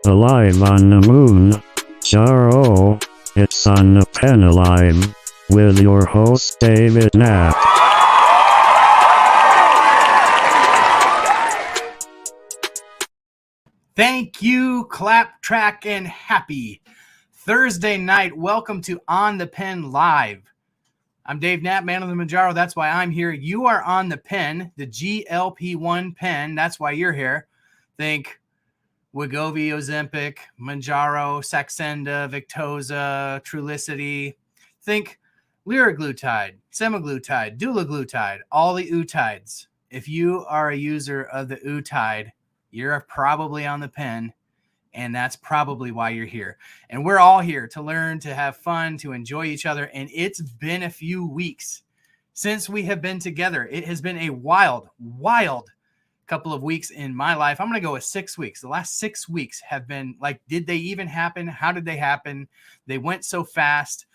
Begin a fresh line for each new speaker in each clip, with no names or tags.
Alive on the Mounjaro, it's on the pen alive, with your host David Knapp.
Thank you, clap, track, and happy Thursday night. Welcome to On the Pen Live. I'm Dave Knapp, man of the Mounjaro. That's why I'm here. You are on the pen, the GLP-1 pen. That's why you're here. Think Wegovy, Ozempic, Mounjaro, Saxenda, Victoza, Trulicity. Think liraglutide, semaglutide, dulaglutide, all the utides. If you are a user of the utide, you're probably on the pen, and that's probably why you're here. And we're all here to learn, to have fun, to enjoy each other. And it's been a few weeks since we have been together. It has been a wild couple of weeks in my life. I'm going to go with 6 weeks. The last 6 weeks have been like, did they even happen? How did they happen? They went so fast.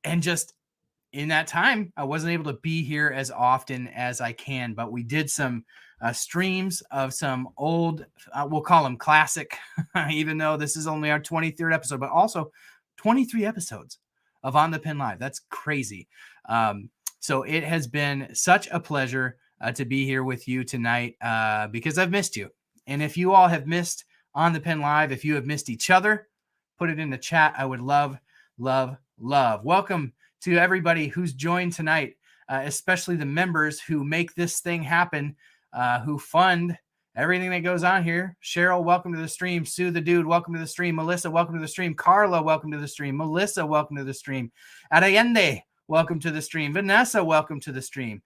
And just in that time, I wasn't able to be here as often as I can, but we did some streams of some old, we'll call them classic, even though this is only our 23rd episode, but also 23 episodes of On the Pen Live. That's crazy. So it has been such a pleasure to be here with you tonight because I've missed you. And if you all have missed On the Pen Live, if you have missed each other, put it in the chat. I would love. Welcome to everybody who's joined tonight, especially the members who make this thing happen, who fund everything that goes on here. Cheryl, welcome to the stream. Sue the Dude, welcome to the stream. Melissa, welcome to the stream. Carla, welcome to the stream. Melissa, welcome to the stream. Allende, welcome to the stream. Vanessa, welcome to the stream.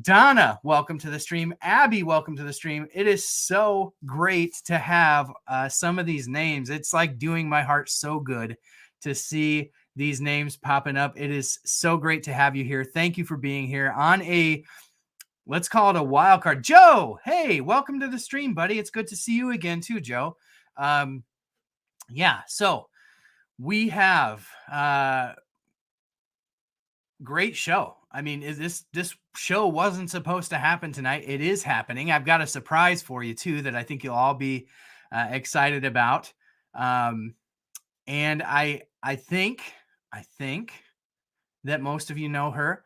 Donna, welcome to the stream. Abby, welcome to the stream. It is so great to have some of these names. It's like doing my heart so good to see these names popping up. It is so great to have you here. Thank you for being here on a, let's call it a wild card. Joe, hey, welcome to the stream, buddy. It's good to see you again too, Joe. Yeah, so we have great show. I mean, this show wasn't supposed to happen tonight. It is happening. I've got a surprise for you too that I think you'll all be excited about. And I think that most of you know her.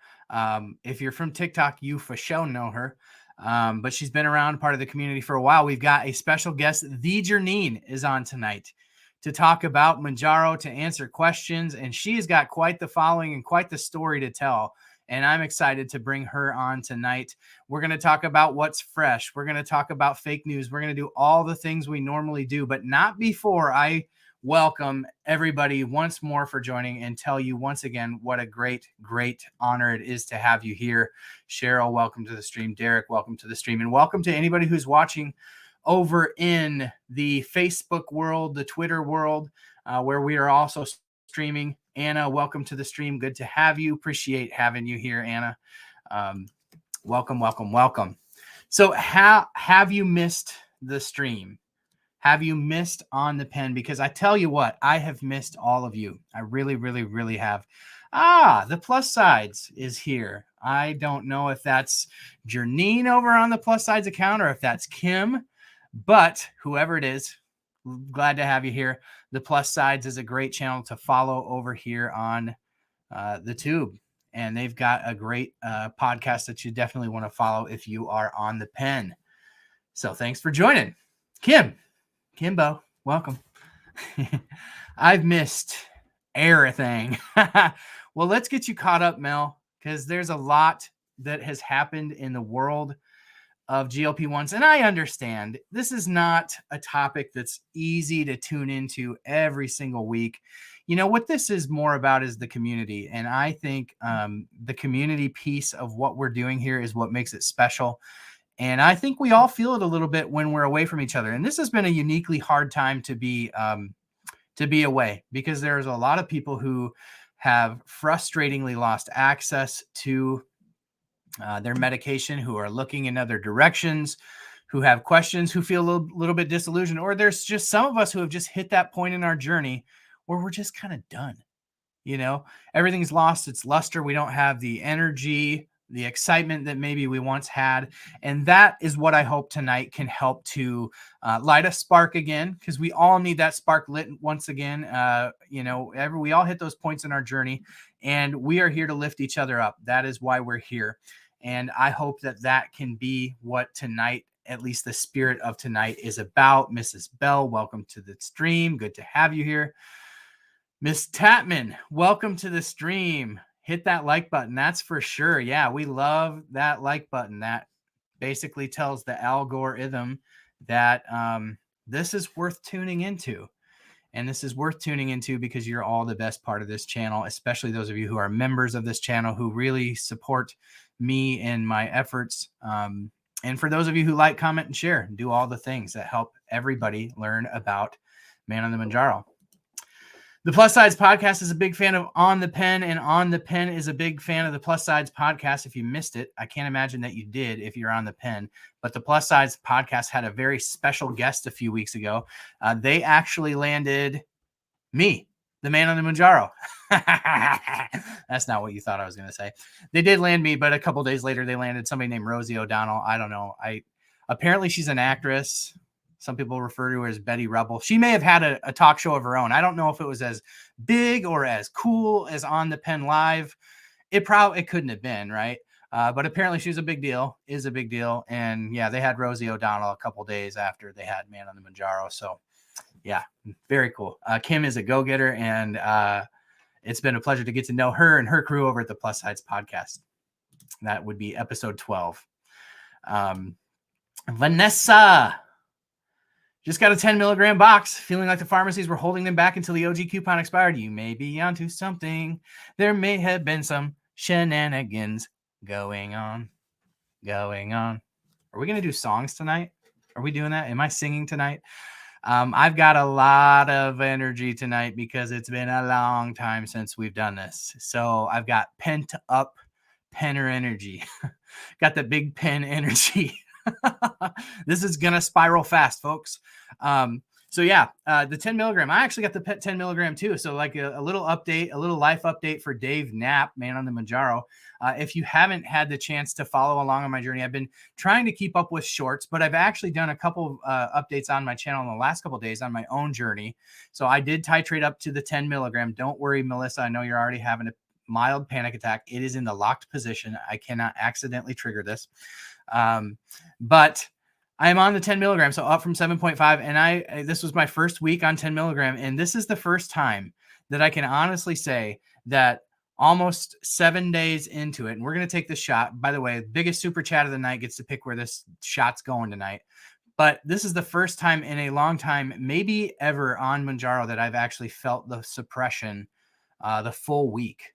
If you're from TikTok, you for sure know her. But she's been around, part of the community for a while. We've got a special guest. The Jernine is on tonight to talk about Mounjaro, to answer questions. And she has got quite the following and quite the story to tell. And I'm excited to bring her on tonight. We're going to talk about what's fresh. We're going to talk about fake news. We're going to do all the things we normally do, but not before I welcome everybody once more for joining and tell you once again what a great honor it is to have you here. Cheryl, welcome to the stream. Derek, welcome to the stream. And welcome to anybody who's watching over in the Facebook world, the Twitter world, where we are also streaming. Anna, welcome to the stream. Good to have you. Appreciate having you here, Anna. Welcome. So have you missed the stream? Have you missed On the Pen? Because I tell you what, I have missed all of you. I really have. The plus sides is here. I don't know if that's Jernine over on the plus sides account or if that's Kim, but whoever it is, glad to have you here. The plus sides is a great channel to follow over here on the tube. And they've got a great podcast that you definitely want to follow if you are on the pen. So thanks for joining. Kimbo, welcome. I've missed everything. Well, let's get you caught up, Mel, because there's a lot that has happened in the world of GLP-1s. And I understand this is not a topic that's easy to tune into every single week. You know, what this is more about is the community. And I think the community piece of what we're doing here is what makes it special. And I think we all feel it a little bit when we're away from each other. And this has been a uniquely hard time to be away, because there's a lot of people who have frustratingly lost access to their medication, who are looking in other directions, who have questions, who feel a little bit disillusioned, or there's just some of us who have just hit that point in our journey where we're just kind of done. You know, everything's lost its luster. We don't have the energy, the excitement that maybe we once had. And that is what I hope tonight can help to light a spark again, because we all need that spark lit once again. We all hit those points in our journey, and we are here to lift each other up. That is why we're here. And I hope that that can be what tonight, at least the spirit of tonight, is about. Mrs. Bell, welcome to the stream. Good to have you here. Miss Tatman, welcome to the stream. Hit that like button. That's for sure. Yeah, we love that like button. That basically tells the algorithm that this is worth tuning into. And this is worth tuning into because you're all the best part of this channel, especially those of you who are members of this channel who really support me and my efforts. And for those of you who like, comment, and share, do all the things that help everybody learn about Man on the Mounjaro. The Plus Sides Podcast is a big fan of On the Pen, and On the Pen is a big fan of the Plus Sides Podcast. If you missed it, I can't imagine that you did if you're on the Pen. But the Plus Sides Podcast had a very special guest a few weeks ago. They actually landed me, the Man on the Mounjaro. That's not what you thought I was going to say. They did land me, but a couple days later, they landed somebody named Rosie O'Donnell. I don't know. Apparently, she's an actress. Some people refer to her as Betty Rubble. She may have had a talk show of her own. I don't know if it was as big or as cool as On the Pen Live. It couldn't have been, right? But apparently she was a big deal, is a big deal. And yeah, they had Rosie O'Donnell a couple days after they had Man on the Mounjaro. So yeah, very cool. Kim is a go-getter, and it's been a pleasure to get to know her and her crew over at the Plus Sides Podcast. That would be episode 12. Vanessa just got a 10 milligram box, feeling like the pharmacies were holding them back until the OG coupon expired. You may be onto something. There may have been some shenanigans going on. Are we going to do songs tonight? Are we doing that? Am I singing tonight? I've got a lot of energy tonight because it's been a long time since we've done this. So I've got pent up penner energy. Got the big pen energy. This is gonna spiral fast, folks. So yeah, the 10 milligram. I actually got the pet 10 milligram too. So like a little update, a little life update for Dave Knapp, Man on the Mounjaro. If you haven't had the chance to follow along on my journey, I've been trying to keep up with shorts, but I've actually done a couple updates on my channel in the last couple of days on my own journey. So I did titrate up to the 10 milligram. Don't worry, Melissa. I know you're already having a mild panic attack. It is in the locked position. I cannot accidentally trigger this. But I'm on the 10 milligram, so up from 7.5. And this was my first week on 10 milligram. And this is the first time that I can honestly say that almost 7 days into it, and we're going to take the shot. By the way, biggest super chat of the night gets to pick where this shot's going tonight. But this is the first time in a long time, maybe ever, on Mounjaro that I've actually felt the suppression the full week,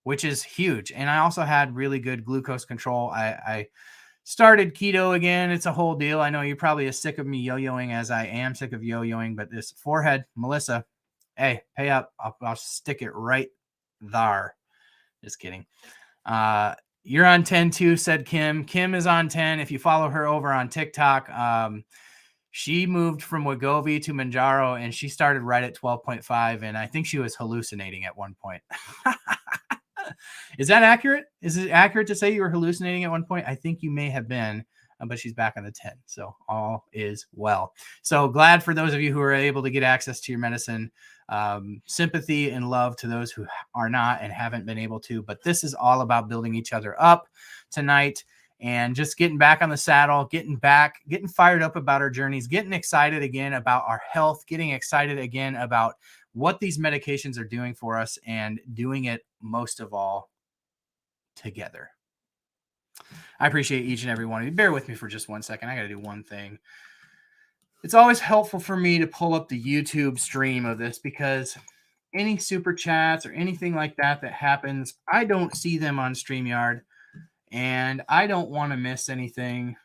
which is huge. And I also had really good glucose control. I started keto again. It's a whole deal. I know you're probably as sick of me yo-yoing as I am sick of yo-yoing, but this forehead, Melissa, hey, pay up. I'll stick it right there. Just kidding. You're on 10 too, said Kim. Kim is on 10. If you follow her over on TikTok, she moved from Wegovy to Mounjaro, and she started right at 12.5, and I think she was hallucinating at one point. Is that accurate? Is it accurate to say you were hallucinating at one point? I think you may have been, but she's back on the 10. So all is well. So glad for those of you who are able to get access to your medicine. Sympathy and love to those who are not and haven't been able to. But this is all about building each other up tonight and just getting back on the saddle, getting fired up about our journeys, getting excited again about our health, getting excited again about what these medications are doing for us, and doing it most of all together. I appreciate each and every one of you. Bear with me for just 1 second. I got to do one thing. It's always helpful for me to pull up the YouTube stream of this, because any super chats or anything like that happens, I don't see them on StreamYard, and I don't want to miss anything,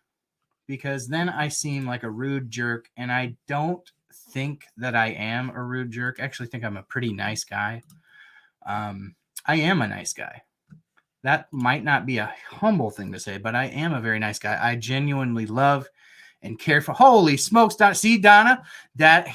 because then I seem like a rude jerk, and I don't think that I am a rude jerk. I actually think I'm a pretty nice guy. I am a nice guy. That might not be a humble thing to say, but I am a very nice guy. I genuinely love and care for. Holy smokes, Donna. See, Donna, that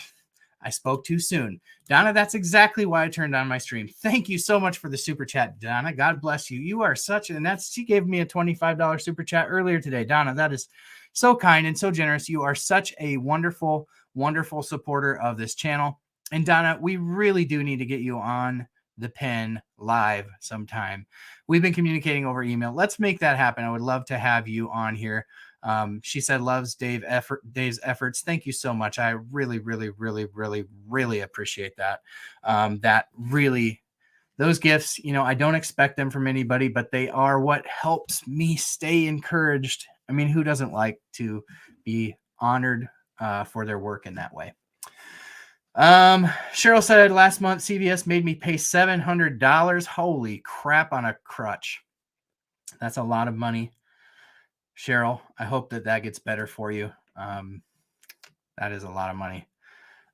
I spoke too soon. Donna, that's exactly why I turned on my stream. Thank you so much for the super chat, Donna. God bless you. You are such, and she gave me a $25 super chat earlier today. Donna, that is so kind and so generous. You are such a wonderful, wonderful supporter of this channel. And Donna, we really do need to get you on the pen live sometime. We've been communicating over email. Let's make that happen. I would love to have you on here. She said loves Dave's efforts. Thank you so much. I really, really, really, really, really appreciate that. Those gifts, I don't expect them from anybody, but they are what helps me stay encouraged. I mean, who doesn't like to be honored for their work in that way? Cheryl said last month CVS made me pay $700. Holy crap on a crutch. That's a lot of money. Cheryl, I hope that gets better for you. That is a lot of money.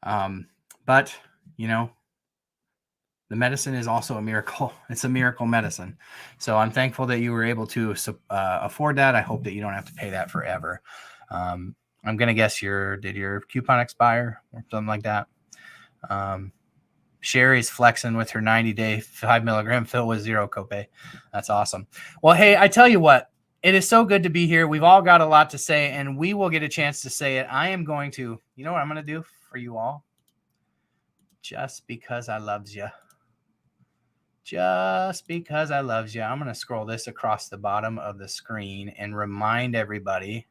But the medicine is also a miracle. It's a miracle medicine. So I'm thankful that you were able to afford that. I hope that you don't have to pay that forever. I'm going to guess did your coupon expire or something like that? Sherry's flexing with her 90-day 5 milligram fill with 0 copay. That's awesome. Well, hey, I tell you what, it is so good to be here. We've all got a lot to say, and we will get a chance to say it. I am going to, you know what I'm going to do for you all? Just because I loves you. Just because I loves you. I'm going to scroll this across the bottom of the screen and remind everybody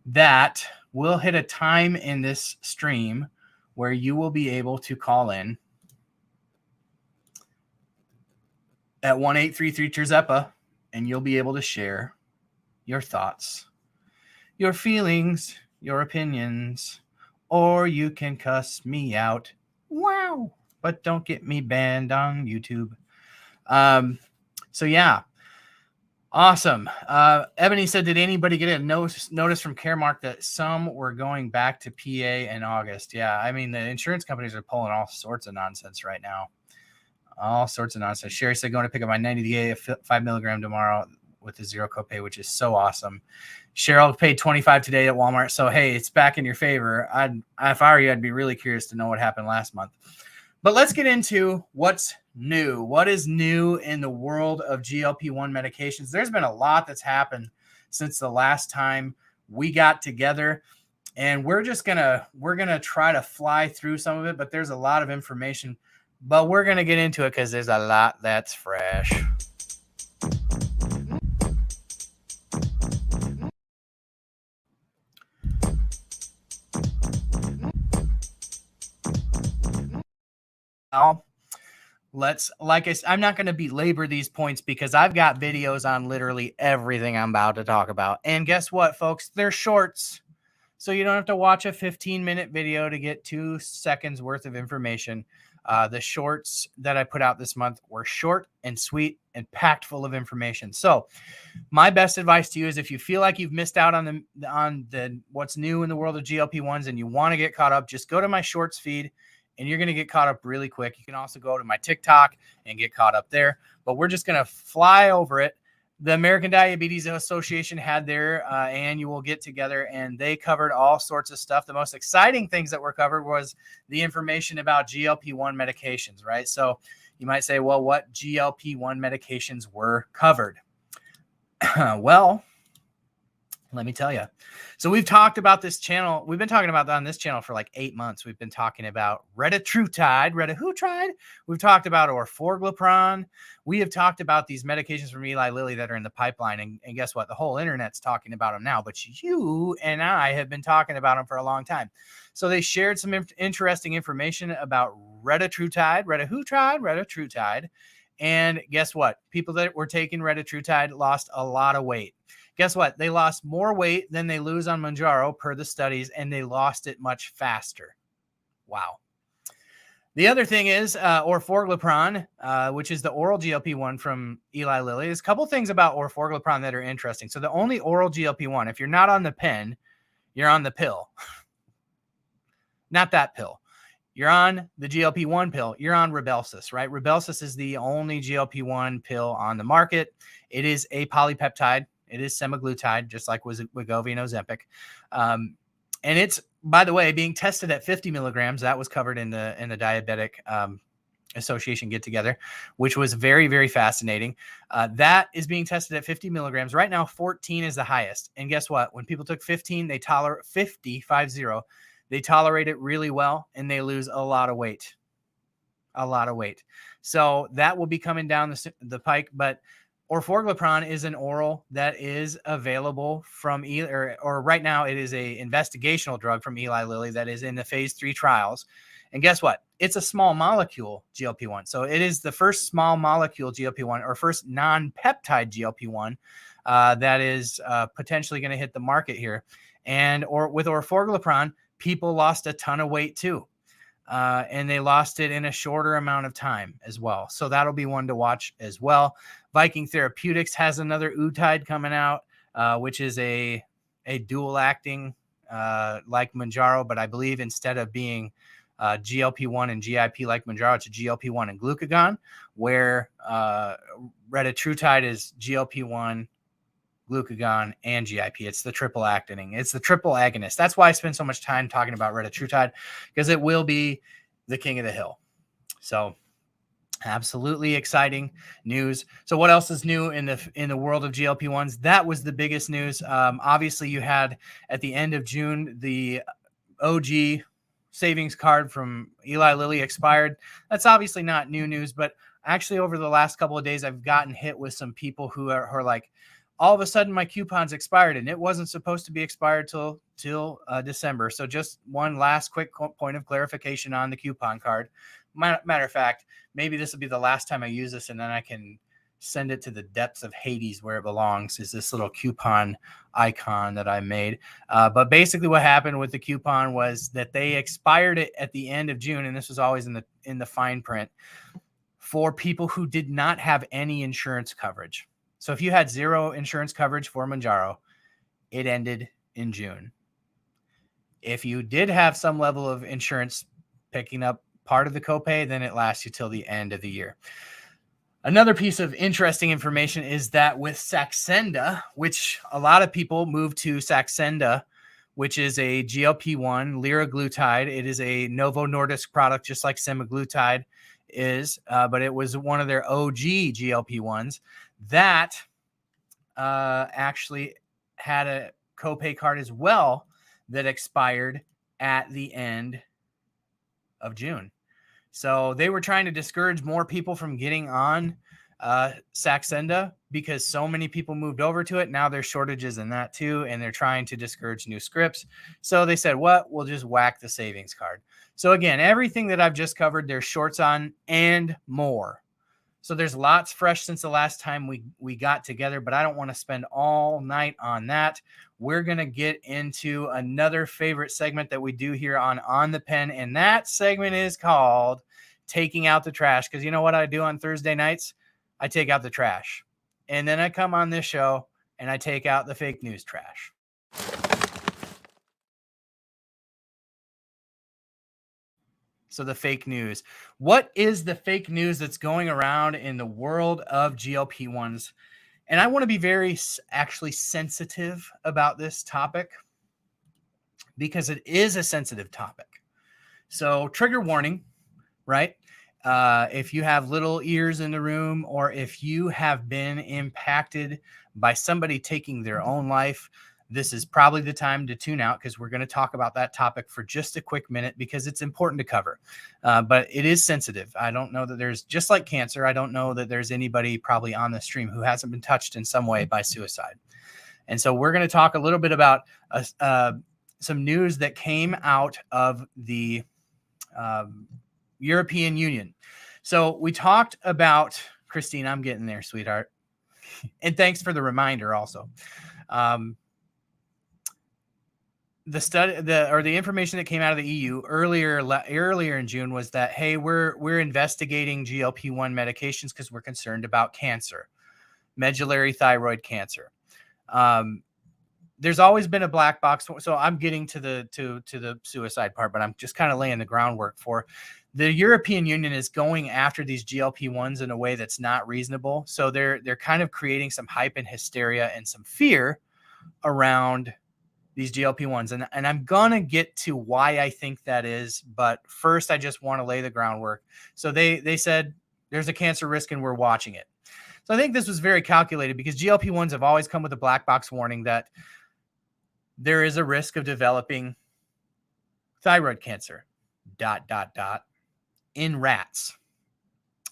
that we'll hit a time in this stream where you will be able to call in at 1-833-TIRZEPA, and you'll be able to share your thoughts, your feelings, your opinions, or you can cuss me out. Wow. But don't get me banned on YouTube. So yeah. Awesome. Ebony said, did anybody get a notice from Caremark that some were going back to PA in August? Yeah, I mean, the insurance companies are pulling all sorts of nonsense right now. All sorts of nonsense. Sherry said, going to pick up my 90-day 5 milligram tomorrow with a 0 copay, which is so awesome. Cheryl paid $25 today at Walmart. So, hey, it's back in your favor. If I were you, I'd be really curious to know what happened last month. But let's get into what's new. What is new in the world of GLP-1 medications? There's been a lot that's happened since the last time we got together, and we're gonna try to fly through some of it, but there's a lot of information, but we're gonna get into it because there's a lot that's fresh. I'm not going to belabor these points because I've got videos on literally everything I'm about to talk about. And guess what, folks? They're shorts. So you don't have to watch a 15-minute video to get 2 seconds worth of information. The shorts that I put out this month were short and sweet and packed full of information. So my best advice to you is if you feel like you've missed out on the what's new in the world of GLP-1s and you want to get caught up, just go to my shorts feed and you're going to get caught up really quick. You can also go to my TikTok and get caught up there, but we're just going to fly over it. The American Diabetes Association had their annual get together and they covered all sorts of stuff. The most exciting things that were covered was the information about GLP-1 medications, right? So you might say, well, what GLP-1 medications were covered? Well, let me tell you. So we've talked about this channel. We've been talking about that on this channel for like 8 months. We've been talking about Retatrutide. We've talked about orforglipron. We have talked about these medications from Eli Lilly that are in the pipeline. And guess what? The whole internet's talking about them now. But you and I have been talking about them for a long time. So they shared some interesting information about Retatrutide. And guess what? People that were taking Retatrutide lost a lot of weight. Guess what? They lost more weight than they lose on Mounjaro per the studies, and they lost it much faster. Wow. The other thing is orforglipron, which is the oral GLP-1 from Eli Lilly. There's a couple things about orforglipron that are interesting. So the only oral GLP-1, if you're not on the pen, you're on the pill. Not that pill. You're on the GLP-1 pill. You're on Rybelsus, right? Rybelsus is the only GLP-1 pill on the market. It is a polypeptide. It is semaglutide, just like was Wegovy and Ozempic. And it's, by the way, being tested at 50 milligrams. That was covered in the Diabetic Association get together, which was very, very fascinating. That is being tested at 50 milligrams right now. 14 is the highest. And guess what? When people took 15, they tolerate 50, 50, they tolerate it really well, and they lose a lot of weight. So that will be coming down the pike. But orforglipron is an oral that is available from or right now it is a investigational drug from Eli Lilly that is in the phase 3 trials. And guess what? It's a small molecule GLP-1. So it is the first small molecule GLP-1 or first non-peptide GLP-1 that is potentially going to hit the market here. And with orforglipron, people lost a ton of weight too. And they lost it in a shorter amount of time as well. So that'll be one to watch as well. Viking Therapeutics has another Utide coming out, which is a dual acting like Mounjaro, but I believe instead of being GLP-1 and GIP like Mounjaro, it's a GLP-1 and glucagon, where Retatrutide is GLP-1, glucagon, and GIP. It's the triple acting. It's the triple agonist. That's why I spend so much time talking about Retatrutide, because it will be the king of the hill. So absolutely exciting news. So what else is new in the world of GLP-1s? That was the biggest news. Obviously, you had at the end of June, the OG savings card from Eli Lilly expired. That's obviously not new news, but actually over the last couple of days, I've gotten hit with some people who are like, all of a sudden my coupon's expired, and it wasn't supposed to be expired till December. So just one last quick point of clarification on the coupon card. Matter of fact, maybe this will be the last time I use this, and then I can send it to the depths of Hades where it belongs, is this little coupon icon that I made. But basically what happened with the coupon was that they expired it at the end of June, and this was always in the fine print, for people who did not have any insurance coverage. So if you had zero insurance coverage for Mounjaro, it ended in June. If you did have some level of insurance picking up part of the copay, then it lasts you till the end of the year. Another piece of interesting information is that with Saxenda, which a lot of people move to Saxenda, which is a GLP-1 liraglutide. It is a Novo Nordisk product, just like semaglutide is, but it was one of their OG GLP-1s that actually had a copay card as well that expired at the end of June. So they were trying to discourage more people from getting on Saxenda because so many people moved over to it. Now there's shortages in that too, and they're trying to discourage new scripts. So they said, what? We'll just whack the savings card. So again, everything that I've just covered, there's shorts on and more. So there's lots fresh since the last time we got together, but I don't want to spend all night on that. We're going to get into another favorite segment that we do here on the Pen, and that segment is called Taking Out the Trash, because you know what I do on Thursday nights? I take out the trash. And then I come on this show and I take out the fake news trash. So the fake news. What is the fake news that's going around in the world of GLP-1s? And I want to be very actually sensitive about this topic because it is a sensitive topic. So trigger warning, right? If you have little ears in the room, or if you have been impacted by somebody taking their own life, this is probably the time to tune out, because we're going to talk about that topic for just a quick minute because it's important to cover. But it is sensitive. I don't know that there's, just like cancer, I don't know that there's anybody probably on the stream who hasn't been touched in some way by suicide. And so we're going to talk a little bit about some news that came out of the European Union. So we talked about, Christine, I'm getting there, sweetheart. And thanks for the reminder also. The study, the information that came out of the EU earlier in June was that, hey, we're investigating GLP-1 medications because we're concerned about cancer, medullary thyroid cancer. There's always been a black box. So I'm getting to the suicide part, but I'm just kind of laying the groundwork for the European Union is going after these GLP-1s in a way that's not reasonable. So they're kind of creating some hype and hysteria and some fear around these GLP-1s. And I'm going to get to why I think that is. But first, I just want to lay the groundwork. So they said there's a cancer risk and we're watching it. So I think this was very calculated because GLP-1s have always come with a black box warning that there is a risk of developing thyroid cancer, ... in rats.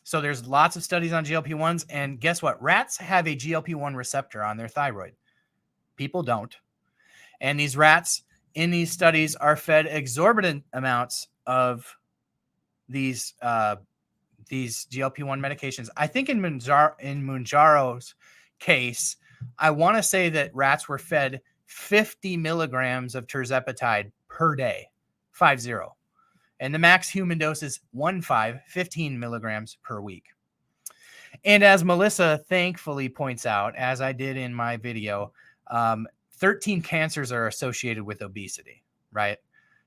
So there's lots of studies on GLP-1s. And guess what? Rats have a GLP-1 receptor on their thyroid. People don't. And these rats in these studies are fed exorbitant amounts of these GLP-1 medications. I think in Mounjaro's case, I want to say that rats were fed 50 milligrams of Tirzepatide per day, 50. And the max human dose is 15 milligrams per week. And as Melissa thankfully points out, as I did in my video, 13 cancers are associated with obesity, right?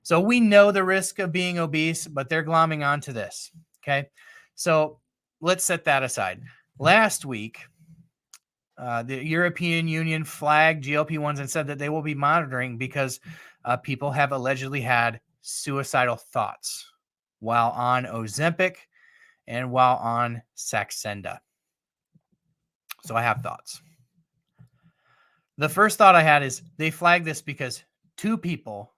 So we know the risk of being obese, but they're glomming onto this, okay? So let's set that aside. Last week, the European Union flagged GLP-1s and said that they will be monitoring because people have allegedly had suicidal thoughts while on Ozempic and while on Saxenda. So I have thoughts. The first thought I had is they flagged this because two people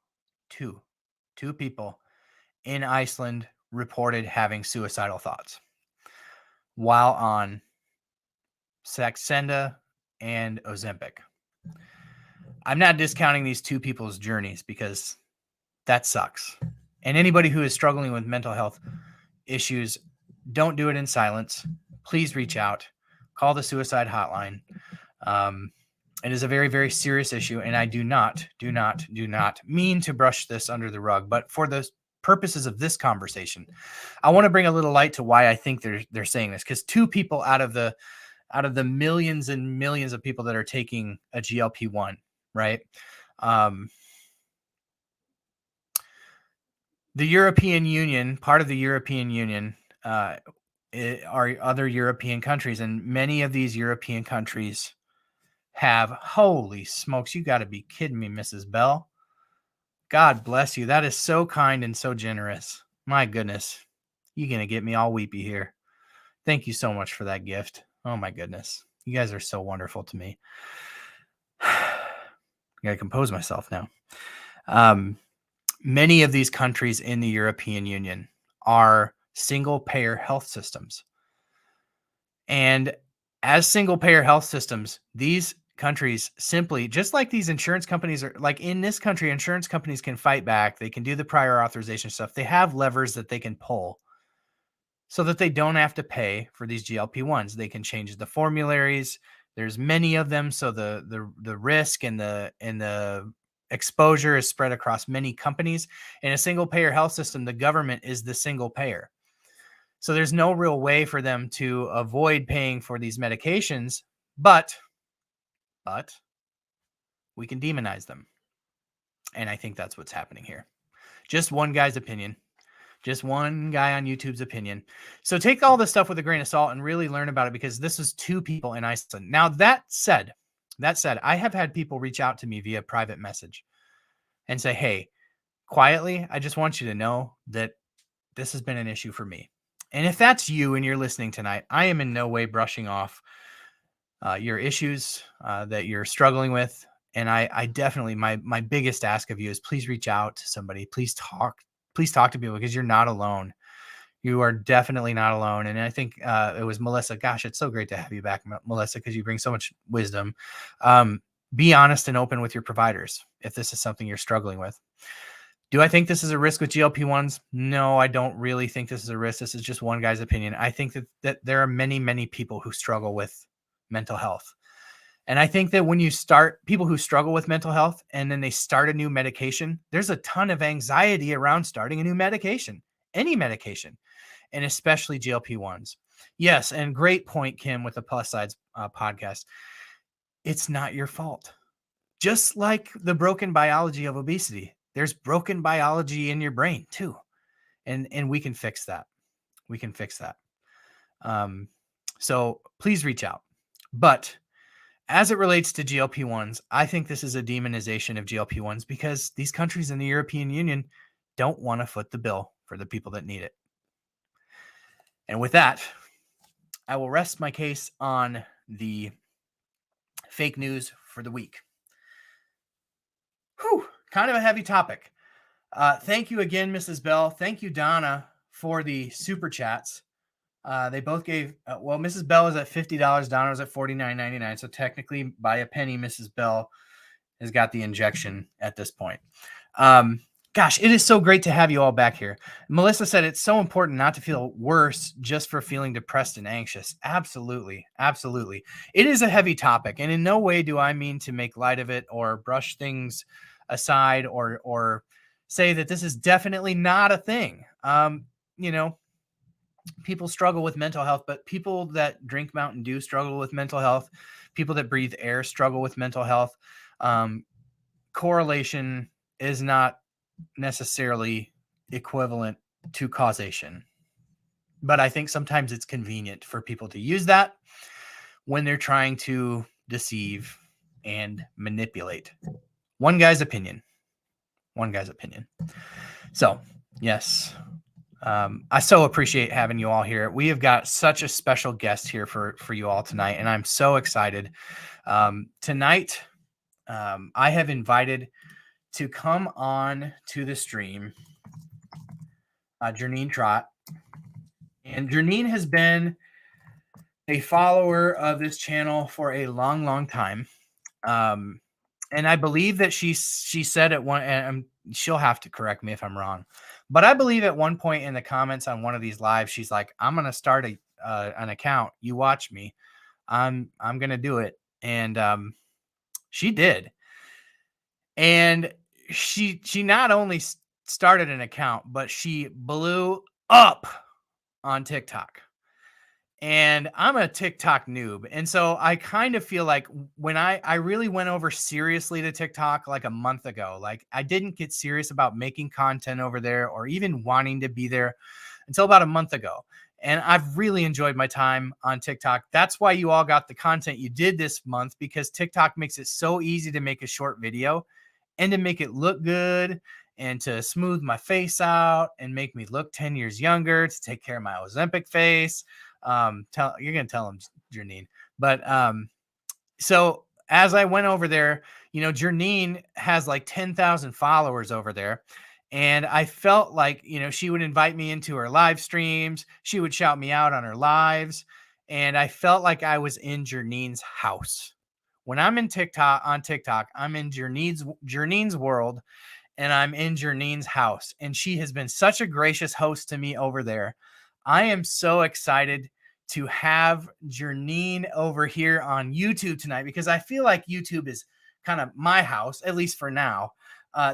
in Iceland reported having suicidal thoughts while on Saxenda and Ozempic. I'm not discounting these two people's journeys because that sucks. And anybody who is struggling with mental health issues, don't do it in silence. Please reach out. Call the suicide hotline. It is a very, very serious issue, and I do not mean to brush this under the rug. But for the purposes of this conversation, I want to bring a little light to why I think they're saying this. Because two people out of the millions and millions of people that are taking a GLP-1, right? The European Union, part of the European Union, are other European countries, and many of these European countries have, holy smokes, you got to be kidding me, Mrs. Bell. God bless you. That is so kind and so generous. My goodness. You're going to get me all weepy here. Thank you so much for that gift. Oh my goodness. You guys are so wonderful to me. I got to compose myself now. Many of these countries in the European Union are single-payer health systems. And as single-payer health systems, these countries simply, just like these insurance companies are, like in this country, insurance companies can fight back. They can do the prior authorization stuff. They have levers that they can pull so that they don't have to pay for these GLP-1s. They can change the formularies. There's many of them, so the risk and the exposure is spread across many companies. In a single-payer health system, the government is the single payer. So there's no real way for them to avoid paying for these medications, but we can demonize them. And I think that's what's happening here. Just one guy's opinion. Just one guy on YouTube's opinion. So take all this stuff with a grain of salt and really learn about it, because this is two people in Iceland. Now, that said, I have had people reach out to me via private message and say, hey, quietly, I just want you to know that this has been an issue for me. And if that's you and you're listening tonight, I am in no way brushing off your issues that you're struggling with. And I definitely, my biggest ask of you is please reach out to somebody. Please talk to people, because you're not alone. You are definitely not alone. And I think it was Melissa. Gosh, it's so great to have you back, Melissa, because you bring so much wisdom. Be honest and open with your providers if this is something you're struggling with. Do I think this is a risk with GLP-1s? No, I don't really think this is a risk. This is just one guy's opinion. I think that there are many, many people who struggle with mental health. And I think that when you start, people who struggle with mental health and then they start a new medication, there's a ton of anxiety around starting a new medication, any medication, and especially GLP-1s. Yes, and great point, Kim, with the Plus Sides podcast. It's not your fault. Just like the broken biology of obesity, there's broken biology in your brain too. And we can fix that. We can fix that. So please reach out. But as it relates to GLP-1s, I think this is a demonization of GLP-1s because these countries in the European Union don't want to foot the bill for the people that need it. And with that, I will rest my case on the fake news for the week. Whew, kind of a heavy topic. Thank you again, Mrs. Bell. Thank you, Donna, for the super chats. They both gave, well, Mrs. Bell is at $50. Donna was at $49.99. So technically, by a penny, Mrs. Bell has got the injection at this point. Gosh, it is so great to have you all back here. Melissa said it's so important not to feel worse just for feeling depressed and anxious. Absolutely. Absolutely. It is a heavy topic. And in no way do I mean to make light of it or brush things aside or say that this is definitely not a thing. You know, people struggle with mental health, but people that drink Mountain Dew struggle with mental health. People that breathe air struggle with mental health. Correlation is not necessarily equivalent to causation, but I think sometimes it's convenient for people to use that when they're trying to deceive and manipulate. One guy's opinion. So yes, I so appreciate having you all here. We have got such a special guest here for you all tonight, and I'm so excited. Tonight, I have invited to come on to the stream Janine Trott. And Janine has been a follower of this channel for a long, long time. And I believe that she said at one, and she'll have to correct me if I'm wrong, but I believe at one point in the comments on one of these lives, she's like, I'm going to start an account. You watch me. I'm going to do it. And she did. And she not only started an account, but she blew up on TikTok. And I'm a TikTok noob. And so I kind of feel like when I really went over seriously to TikTok like a month ago, like I didn't get serious about making content over there or even wanting to be there until about a month ago. And I've really enjoyed my time on TikTok. That's why you all got the content you did this month, because TikTok makes it so easy to make a short video and to make it look good and to smooth my face out and make me look 10 years younger, to take care of my Ozempic face. You're going to tell him, Janine. But so as I went over there, you know, Janine has like 10,000 followers over there. And I felt like, you know, she would invite me into her live streams. She would shout me out on her lives. And I felt like I was in Janine's house. When I'm on TikTok, I'm in Janine's world, and I'm in Janine's house. And she has been such a gracious host to me over there. I am so excited to have Janine over here on YouTube tonight, because I feel like YouTube is kind of my house, at least for now.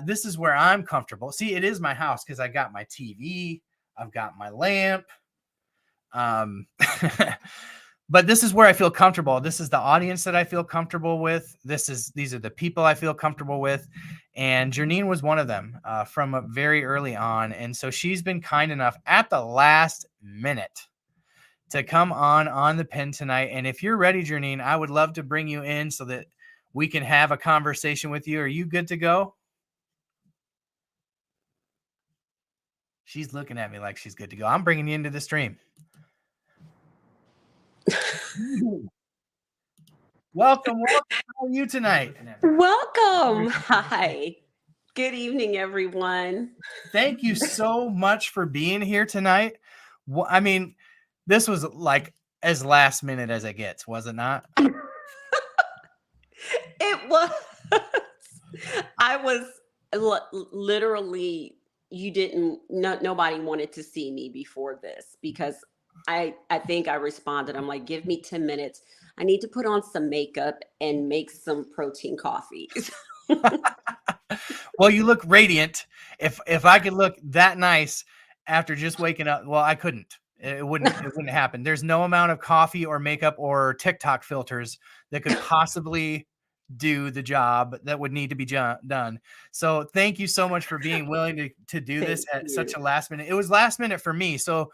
This is where I'm comfortable. See, it is my house because I got my TV, I've got my lamp. But this is where I feel comfortable. This is the audience that I feel comfortable with. These are the people I feel comfortable with. And Janine was one of them from very early on. And so she's been kind enough at the last minute to come on the pen tonight. And if you're ready, Janine, I would love to bring you in so that we can have a conversation with you. Are you good to go? She's looking at me like she's good to go. I'm bringing you into the stream. Welcome. How are you tonight?
Welcome. Hi. Good evening, everyone.
Thank you so much for being here tonight. I mean, this was like as last minute as it gets, was it not?
It was. I was literally, nobody wanted to see me before this, because I think I responded. I'm like, give me 10 minutes. I need to put on some makeup and make some protein coffee.
Well, you look radiant. If I could look that nice after just waking up, well, I couldn't. It wouldn't happen. There's no amount of coffee or makeup or TikTok filters that could possibly do the job that would need to be done. So thank you so much for being willing to do this at such a last minute. It was last minute for me. So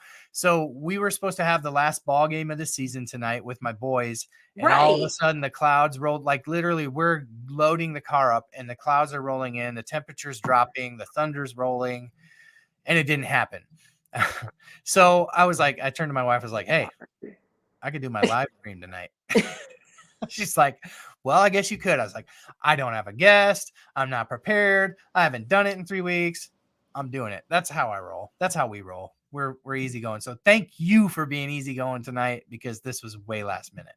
we were supposed to have the last ball game of the season tonight with my boys. And all of a sudden the clouds rolled, like literally we're loading the car up and the clouds are rolling in, the temperature's dropping, the thunder's rolling, and it didn't happen. So I was like, I turned to my wife, I was like, hey, I could do my live stream tonight. She's like, well, I guess you could. I was like, I don't have a guest. I'm not prepared. I haven't done it in 3 weeks. I'm doing it. That's how I roll. That's how we roll. We're easygoing. So thank you for being easygoing tonight, because this was way last minute.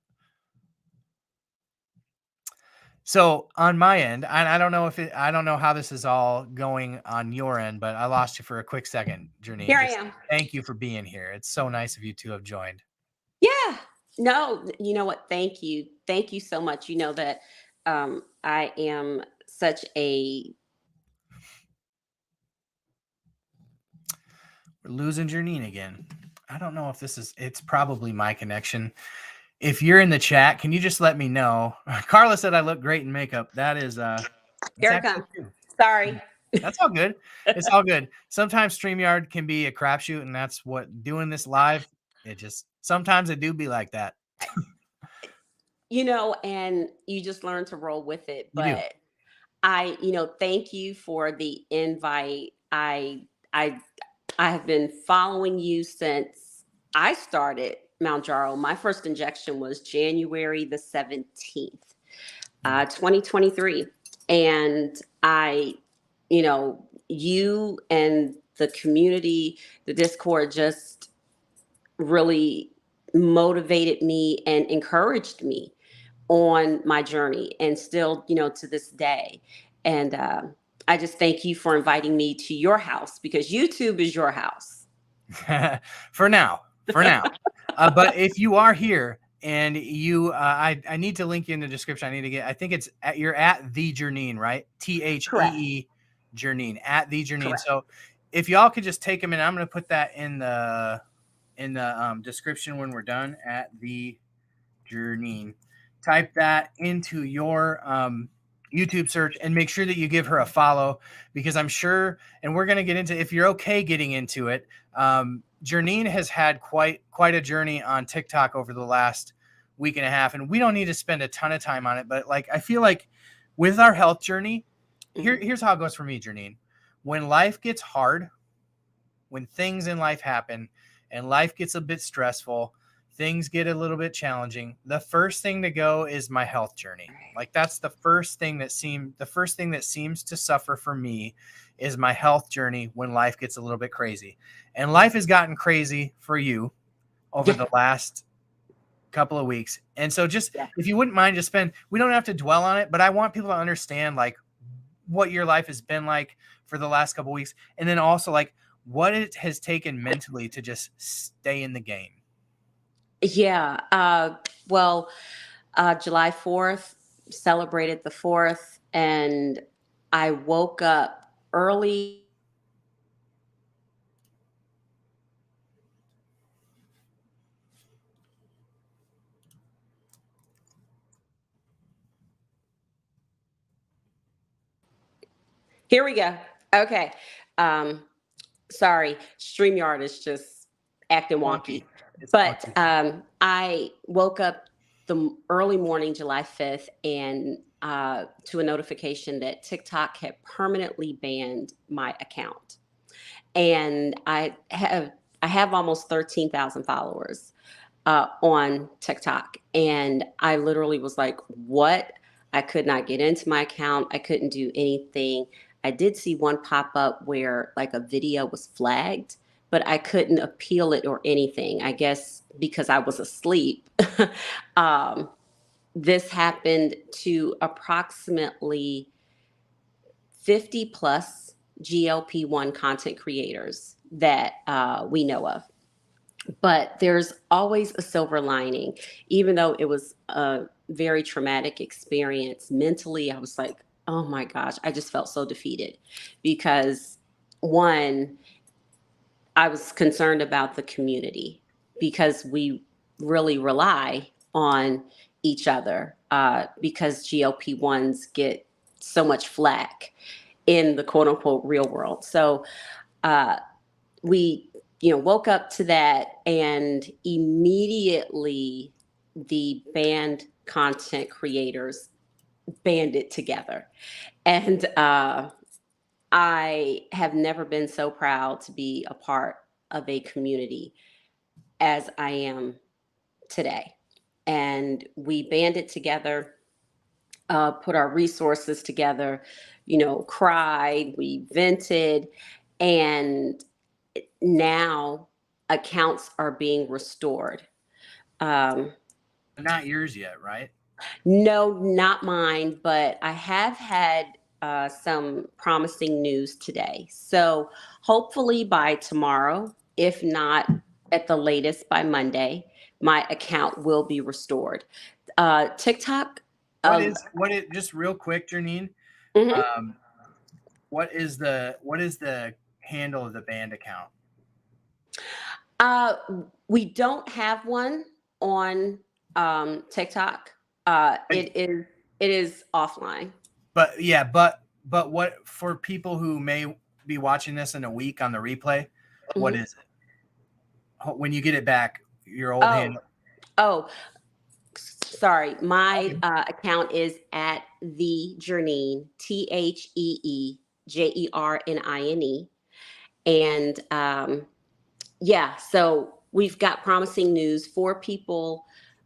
So on my end, I don't know I don't know how this is all going on your end, but I lost you for a quick second, Janine.
Here I am.
Thank you for being here. It's so nice of you to have joined.
Yeah. No, you know what? Thank you. Thank you so much. You know that I am such a...
We're losing Janine again. I don't know if it's probably my connection. If you're in the chat, can you just let me know? Carla said I look great in makeup. That is
here I come. Sorry.
That's all good. It's all good. Sometimes StreamYard can be a crapshoot, and that's what doing this live. Sometimes it do be like that.
And you just learn to roll with it. But thank you for the invite. I have been following you since I started Mounjaro. My first injection was January the 17th, 2023. And you and the community, the Discord, just really motivated me and encouraged me on my journey, and still, to this day. And I just thank you for inviting me to your house, because YouTube is your house.
For now. But if you are here and you, I need to link you in the description. I think you're at the Janine, right? THEE Janine, at the Janine.
Correct.
So if y'all could just take a minute, I'm going to put that in the description when we're done, at the Janine. Type that into your YouTube search and make sure that you give her a follow, because I'm sure, and we're going to get into, if you're okay getting into it, Janine has had quite a journey on TikTok over the last week and a half, and we don't need to spend a ton of time on it, but like, I feel like with our health journey, here's how it goes for me, Janine. When life gets hard, when things in life happen and life gets a bit stressful, things get a little bit challenging, the first thing to go is my health journey. Like, that's the first thing that seems to suffer for me, is my health journey when life gets a little bit crazy. And life has gotten crazy for you over the last couple of weeks. And so if you wouldn't mind, we don't have to dwell on it, but I want people to understand like what your life has been like for the last couple of weeks. And then also like what it has taken mentally to just stay in the game.
Yeah. July 4th, celebrated the 4th, and I woke up early. Here we go. Okay. Sorry. StreamYard is just acting wonky. But I woke up the early morning, July 5th, and to a notification that TikTok had permanently banned my account. And I have almost 13,000 followers on TikTok. And I literally was like, what? I could not get into my account. I couldn't do anything. I did see one pop up where like a video was flagged, but I couldn't appeal it or anything, I guess because I was asleep. This happened to approximately 50 plus GLP-1 content creators that we know of. But there's always a silver lining. Even though it was a very traumatic experience, mentally, I was like, oh my gosh, I just felt so defeated because, one, I was concerned about the community because we really rely on each other. because GLP-1s get so much flack in the quote unquote real world. So we, woke up to that, and immediately the banned content creators banded together. And I have never been so proud to be a part of a community as I am today. And we banded together, put our resources together, cried, we vented, and now accounts are being restored.
Not yours yet, right?
No, not mine, but I have had some promising news today. So hopefully by tomorrow, if not at the latest by Monday, my account will be restored. TikTok.
What is just real quick, Janine?
Mhm.
What is the handle of the band account?
We don't have one on TikTok. It is offline.
But yeah, but what, for people who may be watching this in a week on the replay, what
Mhm.
is it? When you get it back, your old handle.
Oh, sorry. My account is at the Jernine, TheeJernine. And yeah, so we've got promising news. 4 people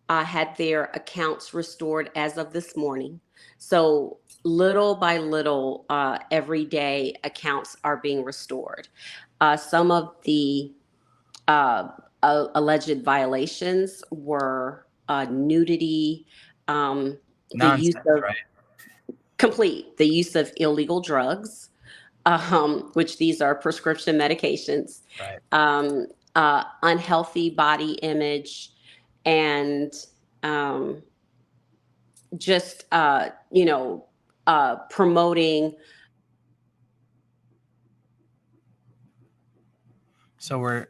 had their accounts restored as of this morning. So little by little, every day accounts are being restored. Some of the alleged violations were nudity, the use
Nonsense,
of
right?
the use of illegal drugs, which these are prescription medications,
Right.
unhealthy body image, and just promoting.
So we're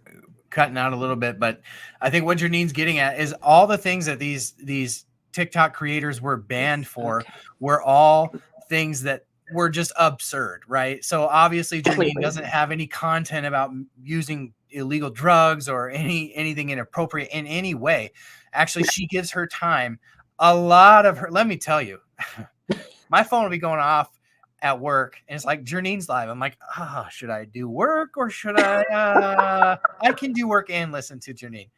cutting out a little bit, but I think what Janine's getting at is all the things that these TikTok creators were banned for were all things that were just absurd, right? So obviously Janine doesn't have any content about using illegal drugs or anything inappropriate in any way. Actually, she gives her time. A lot of her, let me tell you, my phone will be going off at work and it's like Janine's live. I'm like, should I do work or should I can do work and listen to Janine.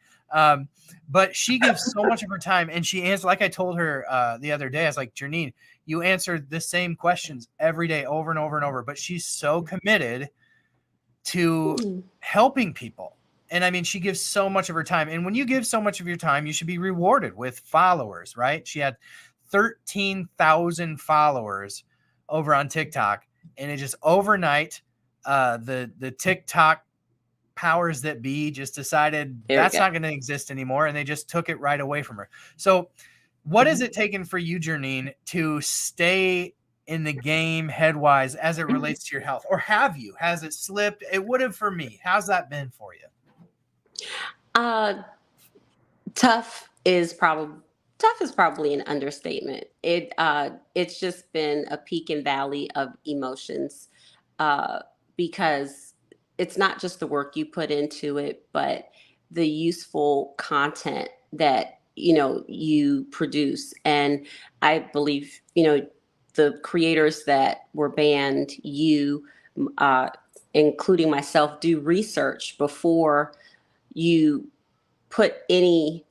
But she gives so much of her time, and she answers, like I told her the other day, I was like, Janine, you answer the same questions every day over and over and over, but she's so committed to helping people. And I mean, she gives so much of her time. And when you give so much of your time, you should be rewarded with followers, right? She had 13,000 followers over on TikTok, and it just overnight, the TikTok powers that be just decided that's not going to exist anymore, and they just took it right away from her. So what is it taken for you, Jernine, to stay in the game headwise as it relates to your health? Or has it slipped? It would have for me. How's that been for you?
Tough is probably an understatement. It's just been a peak and valley of emotions, because it's not just the work you put into it, but the useful content that you produce. And I believe the creators that were banned, including myself, do research before you put any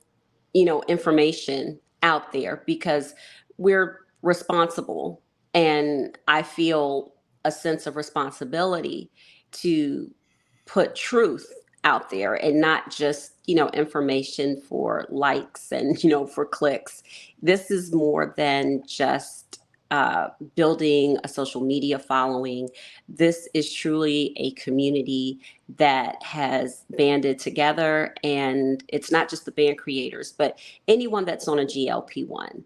information out there, because we're responsible, and I feel a sense of responsibility to put truth out there and not just information for likes and for clicks. This is more than just building a social media following. This is truly a community that has banded together, and it's not just the band creators, but anyone that's on a GLP-1,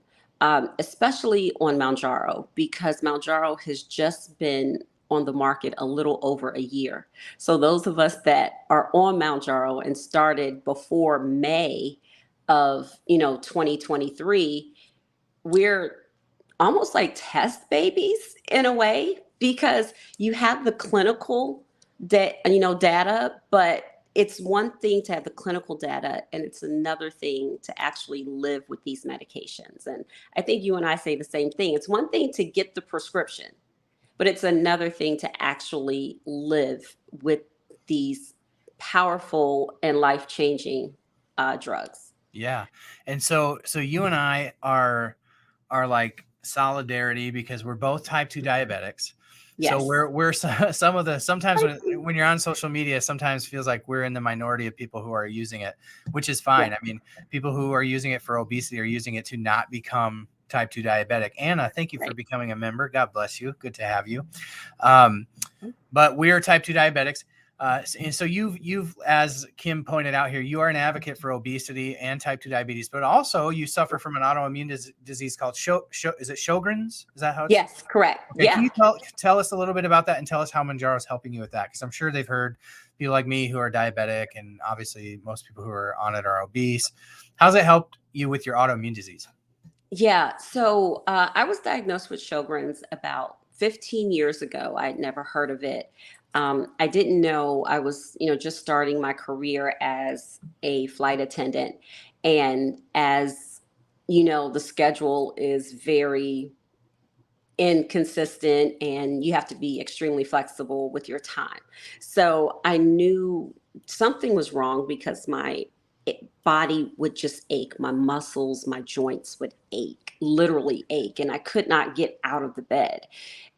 especially on Mounjaro, because Mounjaro has just been on the market a little over a year. So those of us that are on Mounjaro and started before May of 2023, we're almost like test babies in a way, because you have the clinical data, but it's one thing to have the clinical data and it's another thing to actually live with these medications. And I think you and I say the same thing. It's one thing to get the prescription, but it's another thing to actually live with these powerful and life-changing drugs.
Yeah. And so you and I are like solidarity because we're both type 2 diabetics.
Yes.
So we're sometimes when you're on social media, sometimes feels like we're in the minority of people who are using it, which is fine.
Yeah.
I mean, people who are using it for obesity are using it to not become type 2 diabetic. Anna, thank you for becoming a member. God bless you. Good to have you. But we are type 2 diabetics. And so you've, as Kim pointed out here, you are an advocate for obesity and type 2 diabetes, but also you suffer from an autoimmune disease called is it Sjogren's? Is that how it's?
Yes, correct.
Okay,
Yeah.
can you tell us a little bit about that and tell us how Mounjaro is helping you with that? Because I'm sure they've heard people like me who are diabetic, and obviously most people who are on it are obese. How's it helped you with your autoimmune disease?
Yeah. So I was diagnosed with Sjogren's about 15 years ago. I had never heard of it. I didn't know. I was, just starting my career as a flight attendant. And as the schedule is very inconsistent and you have to be extremely flexible with your time. So I knew something was wrong because my body would just ache. My muscles, my joints would ache, literally ache. And I could not get out of the bed.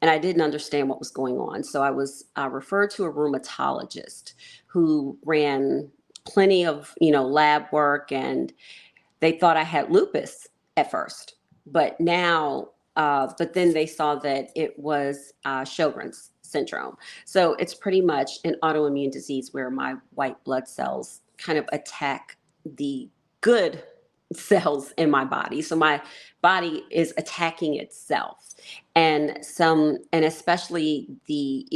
And I didn't understand what was going on. So I was referred to a rheumatologist who ran plenty of, lab work, and they thought I had lupus at first. But now, but then they saw that it was Sjogren's syndrome. So it's pretty much an autoimmune disease where my white blood cells kind of attack the good cells in my body. So my body is attacking itself, and especially the,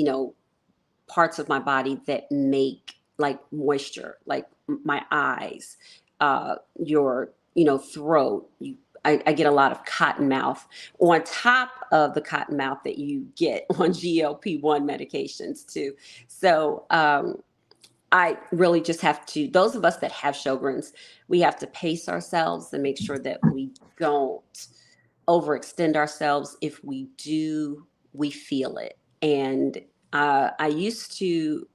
parts of my body that make like moisture, like my eyes, your, throat. I get a lot of cotton mouth on top of the cotton mouth that you get on GLP-1 medications too. So, I really just have to, those of us that have Sjogren's, we have to pace ourselves and make sure that we don't overextend ourselves. If we do, we feel it. And I used to,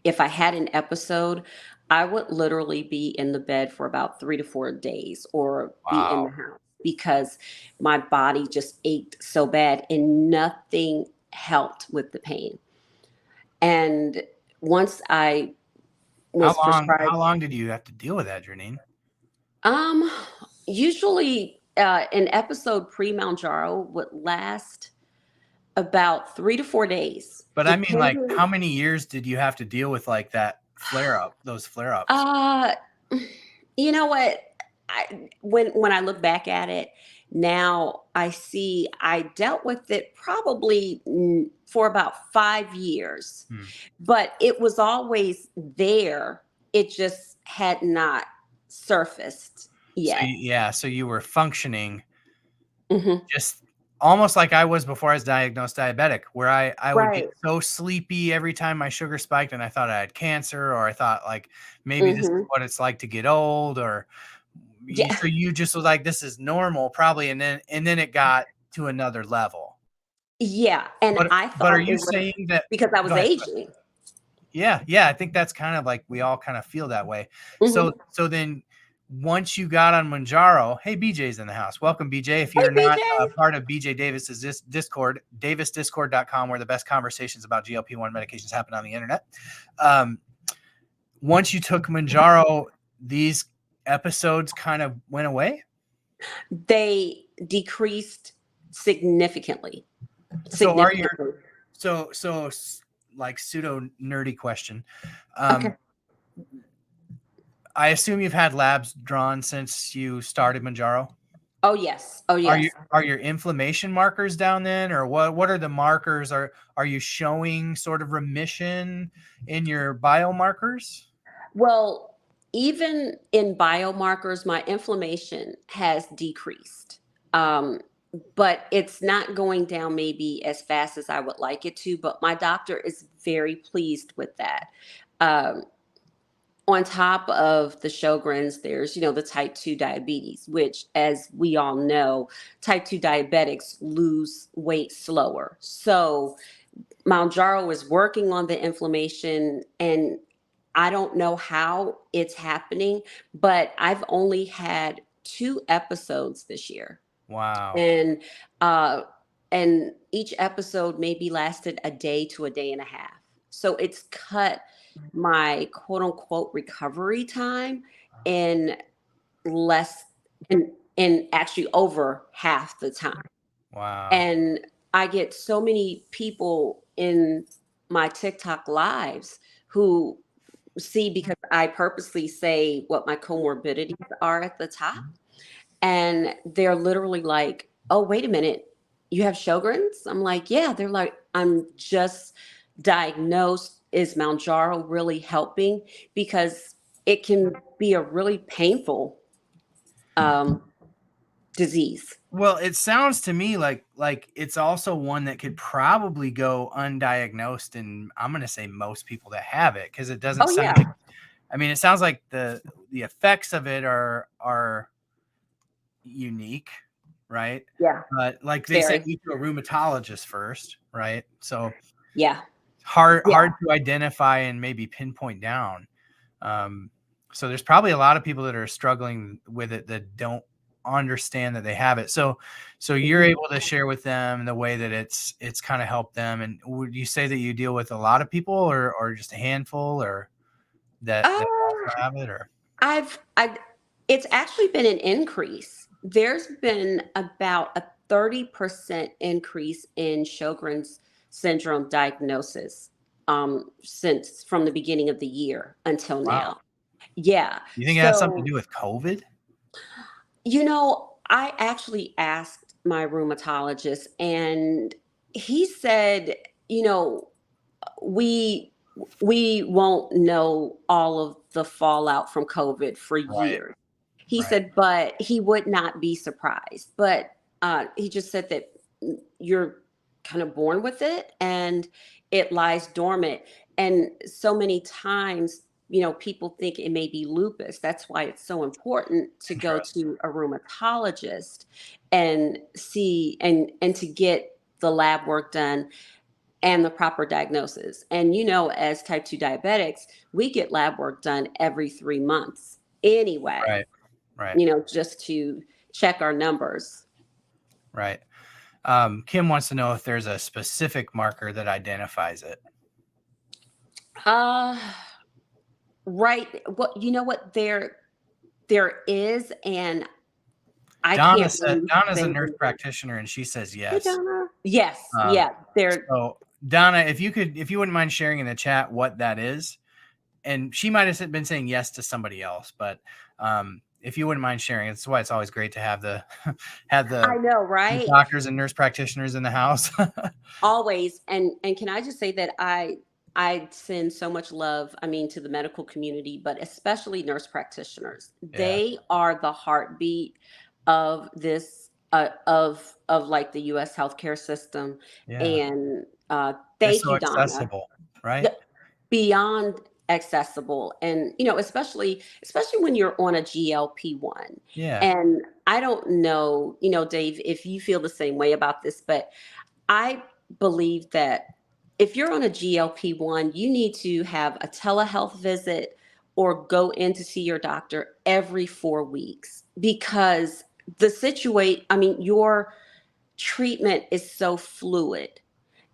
if I had an episode, I would literally be in the bed for about 3 to 4 days, or be in the house, because my body just ached so bad and nothing helped with the pain. And once I
How long did you have to deal with that, Janine?
Usually an episode pre-Mounjaro would last about 3 to 4 days.
But I mean, like, how many years did you have to deal with like that those flare-ups?
You know what? When I look back at it now, I see I dealt with it probably for about 5 years, but it was always there. It just had not surfaced yet.
So you were functioning just almost like I was before I was diagnosed diabetic, where I would get so sleepy every time my sugar spiked and I thought I had cancer, or I thought like maybe this is what it's like to get old, or so you just was like, this is normal probably. And then it got to another level.
Yeah. And I thought,
but are you saying that
because I was aging?
Yeah. I think that's kind of like, we all kind of feel that way. So then once you got on Mounjaro, hey, BJ's in the house. Welcome, BJ. If you're not part of BJ Davis's Discord, davisdiscord.com, where the best conversations about GLP-1 medications happen on the internet. Once you took Mounjaro, these episodes kind of went away?
They decreased significantly.
So like pseudo nerdy question. I assume you've had labs drawn since you started Mounjaro?
Oh yes.
Are your inflammation markers down then, or what are the markers? Are you showing sort of remission in your biomarkers?
Well, even in biomarkers, my inflammation has decreased. But it's not going down maybe as fast as I would like it to. But my doctor is very pleased with that. Um, on top of the Sjogren's, there's, the type 2 diabetes, which, as we all know, type 2 diabetics lose weight slower. So Mounjaro is working on the inflammation, and I don't know how it's happening, but I've only had 2 episodes this year.
Wow.
And uh and each episode maybe lasted a day to a day and a half. So it's cut my quote unquote recovery time in less in actually over half the time.
Wow.
And I get so many people in my TikTok lives who see, because I purposely say what my comorbidities are at the top, and they're literally like, "Oh, wait a minute, you have Sjogren's?" I'm like, "Yeah." They're like, "I'm just diagnosed. Is Mounjaro really helping?" Because it can be a really painful um, disease.
Well, it sounds to me like it's also one that could probably go undiagnosed, and I'm going to say most people that have it, because it doesn't
Oh
sound
yeah,
like, I mean, it sounds like the effects of it are unique, right?
yeah,
But like they say,
very,
you to a rheumatologist first, right? So
yeah,
hard
yeah.
to identify and maybe pinpoint down. So there's probably a lot of people that are struggling with it that don't understand that they have it. So you're
Mhm.
able to share with them the way that it's kind of helped them. And would you say that you deal with a lot of people, or just a handful, or that
Uh,
also have it? Or
I it's actually been an increase. There's been about a 30% increase in Sjogren's syndrome diagnosis since from the beginning of the year until
wow,
now. Yeah.
you think it has something to
So,
do with COVID?
I actually asked my rheumatologist, and he said, you know, we we won't know all of the fallout from COVID for
Right,
years. He
right,
said, but he would not be surprised. But he just said that you're kind of born with it, and it lies dormant. And so many times, people think it may be lupus. That's why it's so important to go
interesting.
to a rheumatologist and see and to get the lab work done and the proper diagnosis. And as type 2 diabetics, we get lab work done every 3 months anyway,
Right, right,
just to check our numbers.
right. Kim wants to know if there's a specific marker that identifies it.
Uh, right. Well, you know what? There is, and I
Donna
can't
said
really
Donna's a
say
nurse
the name.
practitioner, and she says
Hey,
yes.
Donna. Yes,
Um,
yeah. There.
so Donna, if you wouldn't mind sharing in the chat what that is, and she might have been saying yes to somebody else, but if you wouldn't mind sharing, that's why it's always great to have the have
I know, right?
doctors and nurse practitioners in the house.
Always. And can I just say that I send so much love, I mean, to the medical community, but especially nurse practitioners.
Yeah,
They are the heartbeat of this of like the US healthcare system.
yeah,
And
it's
thank
so
you, Donna.
accessible, right?
Yeah, beyond accessible. And especially when you're on a GLP-1.
Yeah,
And I don't know, Dave, if you feel the same way about this, but I believe that if you're on a GLP-1, you need to have a telehealth visit or go in to see your doctor every 4 weeks, because your treatment is so fluid.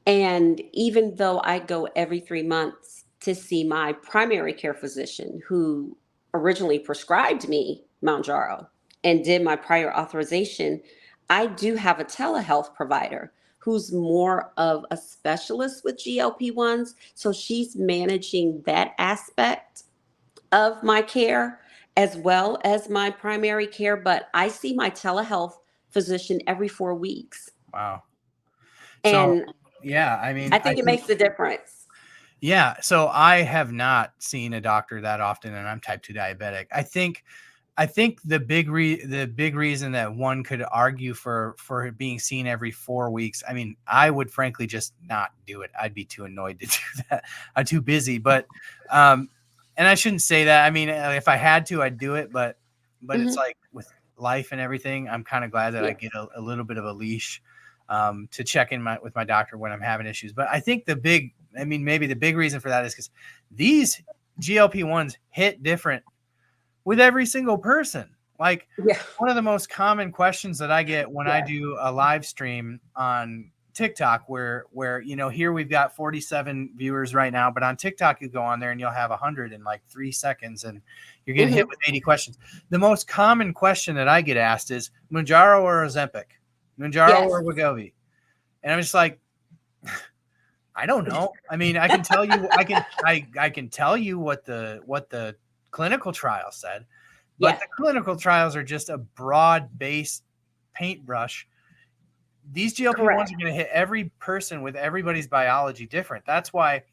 And even though I go every 3 months to see my primary care physician, who originally prescribed me Mounjaro and did my prior authorization, I do have a telehealth provider who's more of a specialist with GLP-1s. So she's managing that aspect of my care as well as my primary care. But I see my telehealth physician every 4 weeks.
wow. So
And
yeah, I mean,
I
I
think it
think
makes a difference.
yeah. So I have not seen a doctor that often, and I'm type 2 diabetic. I think I think the big reason that one could argue for being seen every 4 weeks. I mean, I would frankly just not do it. I'd be too annoyed to do that. I'm too busy. But and I shouldn't say that. I mean, if I had to, I'd do it. But it's
Mhm.
like with life and everything, I'm kind of glad that I
Yeah.
get a little bit of a leash to check in with my doctor when I'm having issues. But I think maybe the big reason for that is because these GLP-1s hit different with every single person. Like
Yeah.
one of the most common questions that I get when I
Yeah.
do a live stream on TikTok where here we've got 47 viewers right now, but on TikTok you go on there and you'll have 100 in like 3 seconds and you're getting hit
Mhm.
with 80 questions. The most common question that I get asked is Mounjaro or Ozempic, Mounjaro
Yes.
or Wegovy. And I'm just like, I don't know. I mean, I can tell you, I can tell you what the clinical trial said, but
Yeah.
the clinical trials are just a broad-based paintbrush. These GLP-1s
Correct.
are going to hit every person with everybody's biology different. That's why,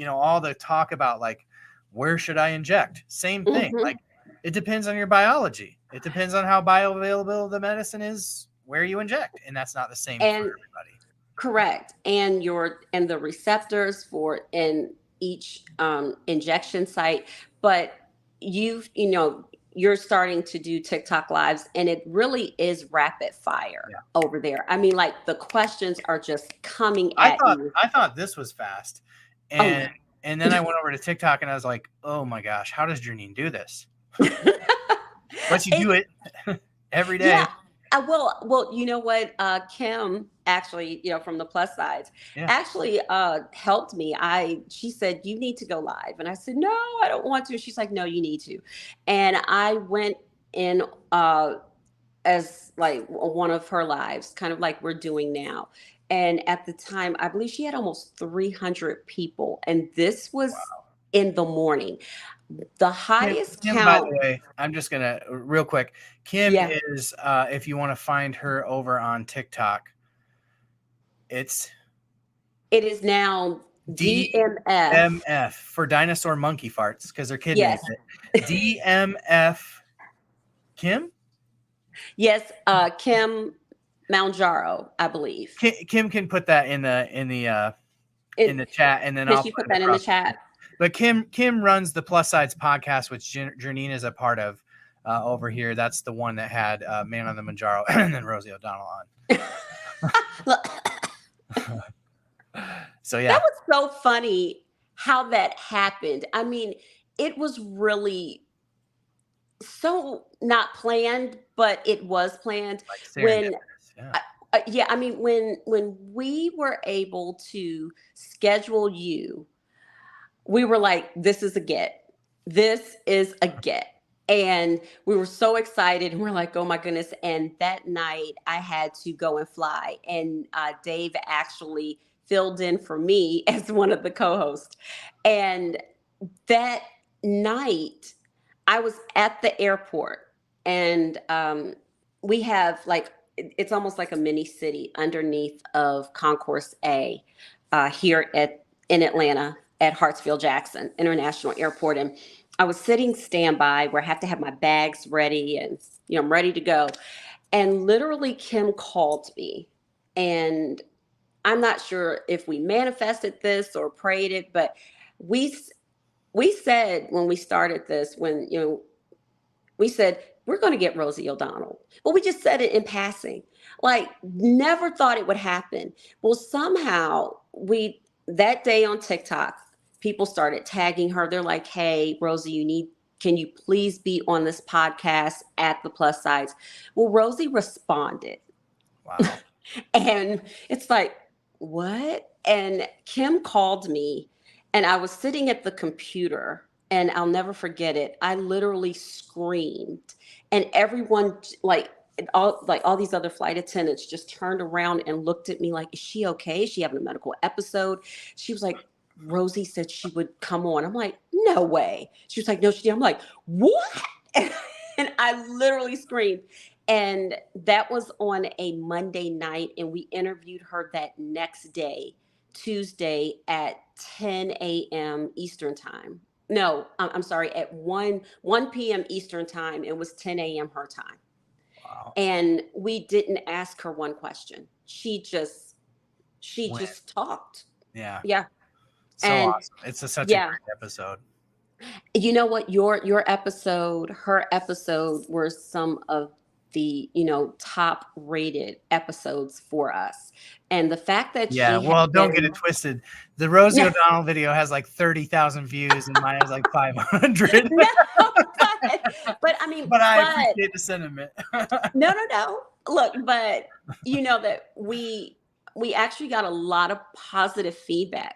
all the talk about like, where should I inject? Same thing. Like,
Mhm.
it depends on your biology. It depends on how bioavailable the medicine is, where you inject, and that's not the same for
And
everybody.
correct. And the receptors for in each injection site. But you're starting to do TikTok lives, and it really is rapid fire
Yeah.
over there. I mean, like the questions are just coming
I
at
thought
you.
I thought this was fast,
Oh
and
no.
then I went over to TikTok and I was like, oh my gosh, how does Janine do this? But you do
It's
it every
Yeah.
day.
Well, you know what? Kim actually, from the plus sides,
Yeah.
actually helped me. She said, you need to go live. And I said, no, I don't want to. She's like, no, you need to. And I went in as like one of her lives, kind of like we're doing now. And at the time, I believe she had almost 300 people. And this was in the morning. The highest
Kim, by the
count.
way, I'm just gonna real quick. Kim
Yeah,
is, if you want to find her over on TikTok, it's
it is now DMF.
DMF for dinosaur monkey farts because her kid named
Yes.
it DMF. Kim.
Yes, Kim Mounjaro, I believe.
Kim can put that in
It,
the chat, and then
can
I'll
she
put
put
it
that in the
across.
chat?
But Kim runs the Plus Sides podcast, which Janine is a part of over here. That's the one that had Man on the Mounjaro and then Rosie O'Donnell
Look,
on. So
that
yeah,
was so funny how that happened. I mean, it was really so not planned, but it was planned
like
when
serendipitous. Yeah.
yeah, I mean when we were able to schedule you, we were like, this is a get. This is a get. And we were so excited and we're like, oh my goodness. And that night I had to go and fly. And Dave actually filled in for me as one of the co-hosts. And that night I was at the airport and we have like, it's almost like a mini city underneath of Concourse A here in Atlanta at Hartsfield Jackson International Airport. And I was sitting standby where I have to have my bags ready and I'm ready to go. And literally Kim called me, and I'm not sure if we manifested this or prayed it, but we we said when we started this, when we said we're going to get Rosie O'Donnell. Well, we just said it in passing, like never thought it would happen. Well, somehow we that day on TikTok, people started tagging her. They're like, "Hey, Rosie, can you please be on this podcast at the plus size?" Well, Rosie responded,
Wow.
and it's like, what? And Kim called me, and I was sitting at the computer, and I'll never forget it. I literally screamed, and everyone all these other flight attendants just turned around and looked at me like, is she okay? Is she having a medical episode? She was like, Rosie said she would come on. I'm like, no way. She was like, no, she did. I'm like, what? And I literally screamed. And that was on a Monday night, and we interviewed her that next day, Tuesday at 10 a.m. Eastern time. No, I'm sorry, at 1 p.m. Eastern time. It was 10 a.m. her time.
Wow.
And we didn't ask her one question. She
Went.
just talked.
Yeah.
Yeah.
So
And
awesome. It's such a
yeah,
great episode.
you know what? Your episode, her episode were some of the, top rated episodes for us. And the fact that
Yeah,
she had
well, don't get
been
it twisted. The Rosie
no,
O'Donnell video has like 30,000 views, and mine has like 500.
no, but I mean,
But I
but
appreciate the sentiment.
no. Look, but you know that we actually got a lot of positive feedback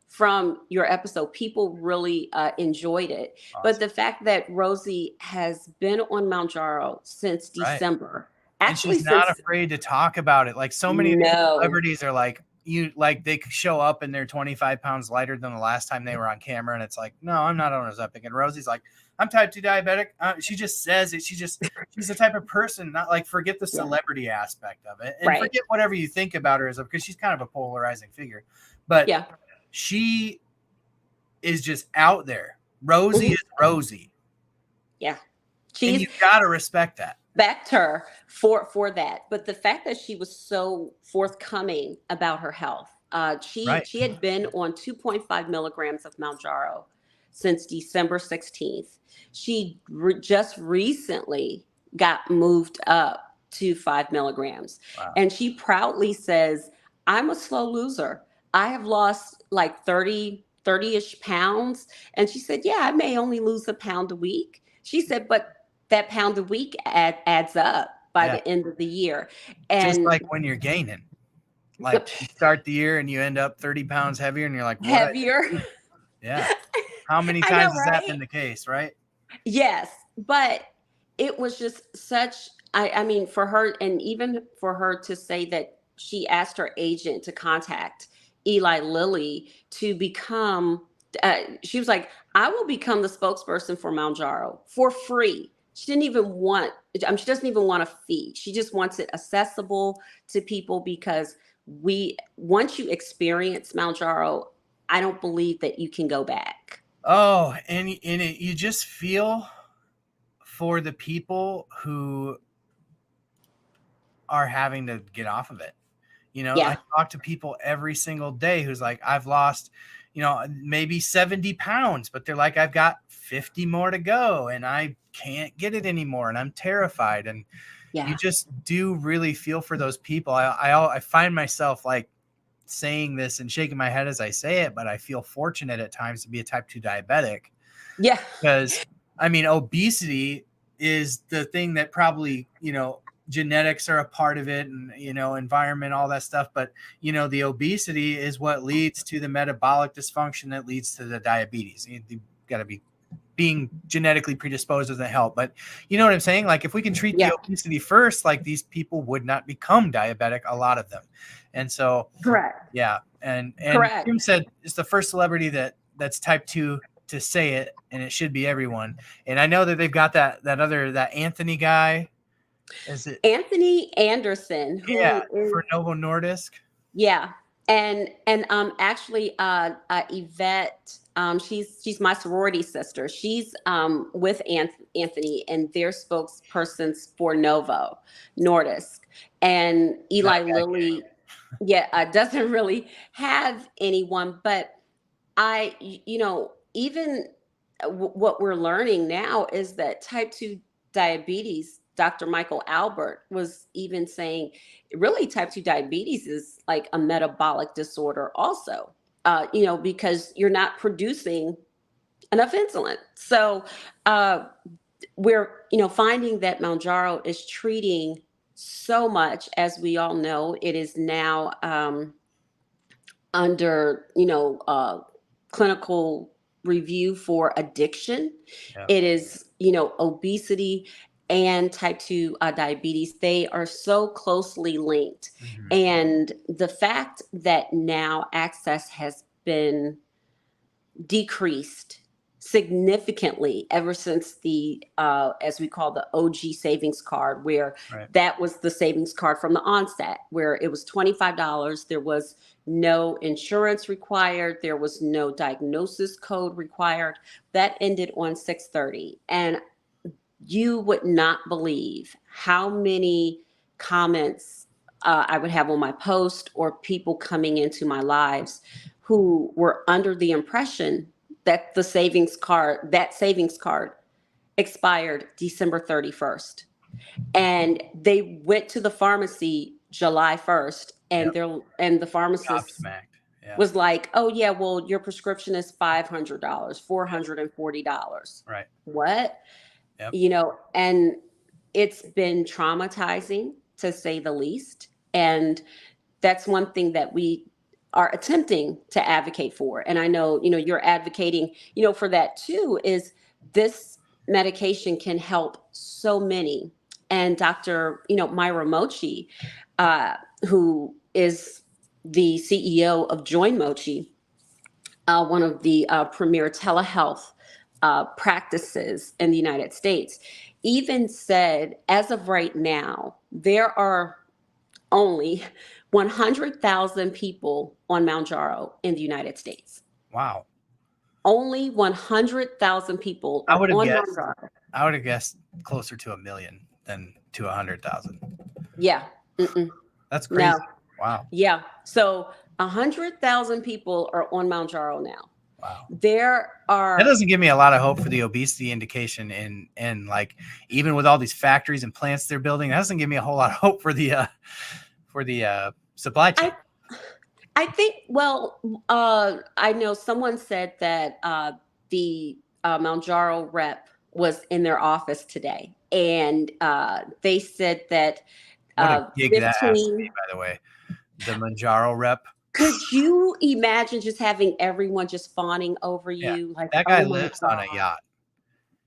from your episode. People really enjoyed it. But
Awesome.
the fact that Rosie has been on Mounjaro since
Right.
December,
And
actually
she's not
since
afraid to talk about it. Like so many of these
no,
celebrities are like, they could show up and they're 25 pounds lighter than the last time they were on camera. And it's like, no, I'm not on Ozempic. And Rosie's like, I'm type 2 diabetic. She just says it. She's the type of person, not like forget the
yeah,
celebrity aspect of it and
right,
forget whatever you think about her because she's kind of a polarizing figure. But
yeah,
she is just out there. Rosie
mhm,
is Rosie.
yeah.
And
She's
you got to respect that.
backed her for that. But the fact that she was so forthcoming about her health,
Right.
she had been on 2.5 milligrams of Mounjaro since December 16th. She just recently got moved up to 5 milligrams,
Wow.
and she proudly says, "I'm a slow loser. I have lost like 30-ish pounds." And she said, "Yeah, I may only lose a pound a week." She said, "But that pound a week adds up by
Yeah.
the end of the year."
Just
And
like when you're gaining. Like you start the year and you end up 30 pounds heavier and you're like, what?
heavier.
Yeah. How many
I know,
times has that been
right?
the case, right?
Yes, but it was just such, I mean, for her, and even for her to say that she asked her agent to contact Eli Lilly to become, she was like, "I will become the spokesperson for Mounjaro for free." She didn't even want, she doesn't even want a fee. She just wants it accessible to people because once you experience Mounjaro, I don't believe that you can go back.
Oh, and you just feel for the people who are having to get off of it. I
Yeah.
talk to people every single day who's like, I've lost, maybe 70 pounds, but they're like, I've got 50 more to go and I can't get it anymore. And I'm terrified. And you
Yeah.
just do really feel for those people. I find myself like saying this and shaking my head as I say it, but I feel fortunate at times to be a type 2 diabetic
Yeah.
because I mean, obesity is the thing that probably, genetics are a part of it and, environment, all that stuff. But, the obesity is what leads to the metabolic dysfunction that leads to the diabetes. You've got to be being genetically predisposed doesn't help. But you know what I'm saying? Like if we can treat
Yeah.
the obesity first, like these people would not become diabetic, a lot of them. And so,
Correct.
yeah. And
Correct.
Kim said it's the first celebrity that's type 2 to say it, and it should be everyone. And I know that they've got that Anthony guy. Is it
Anthony Anderson, who is
for Novo Nordisk?
yeah, and actually Yvette, she's my sorority sister. She's with Anthony, and their spokespersons for Novo Nordisk, and Eli Lilly, doesn't really have anyone. But even what we're learning now is that type 2 diabetes, Dr. Michael Albert was even saying really type 2 diabetes is like a metabolic disorder also, because you're not producing enough insulin. So we're, finding that Mounjaro is treating so much. As we all know, it is now under, clinical review for addiction.
Yeah.
It is, obesity and type 2 diabetes. They are so closely linked.
Mm-hmm.
And the fact that now access has been decreased significantly ever since the as we call the OG savings card, where
Right.
that was the savings card from the onset, where it was $25. There was no insurance required. There was no diagnosis code required. That ended on 6/30. And you would not believe how many comments I would have on my post, or people coming into my lives who were under the impression that that savings card expired December 31st. And they went to the pharmacy July 1st, and
Yep.
the pharmacist
Gobsmacked. Yeah.
was like, "Oh yeah, well, your prescription is $500, $440."
Right.
What?
Yep.
And it's been traumatizing, to say the least. And that's one thing that we are attempting to advocate for. And I know, you're advocating, for that too, is this medication can help so many. And Dr. Myra Mochi, who is the CEO of Join Mochi, one of the premier telehealth practices in the United States, even said, as of right now, there are only 100,000 people on Mounjaro in the United States.
Wow.
Only 100,000 people
I
are
would have
on
guessed.
Mounjaro.
I would have guessed closer to 1 million than to 100,000.
Yeah. Mm-mm.
That's crazy.
No.
Wow.
Yeah. So 100,000 people are on Mounjaro now.
Wow.
That
doesn't give me a lot of hope for the obesity indication, and like, even with all these factories and plants they're building, that doesn't give me a whole lot of hope for the supply chain.
I think, I know someone said that the Mounjaro rep was in their office today, and they said that
What a gig that has to
15
be, by the way. The Mounjaro rep.
Could you imagine just having everyone just fawning over
Yeah.
you? Like,
That guy
oh my
lives on a
God.
yacht.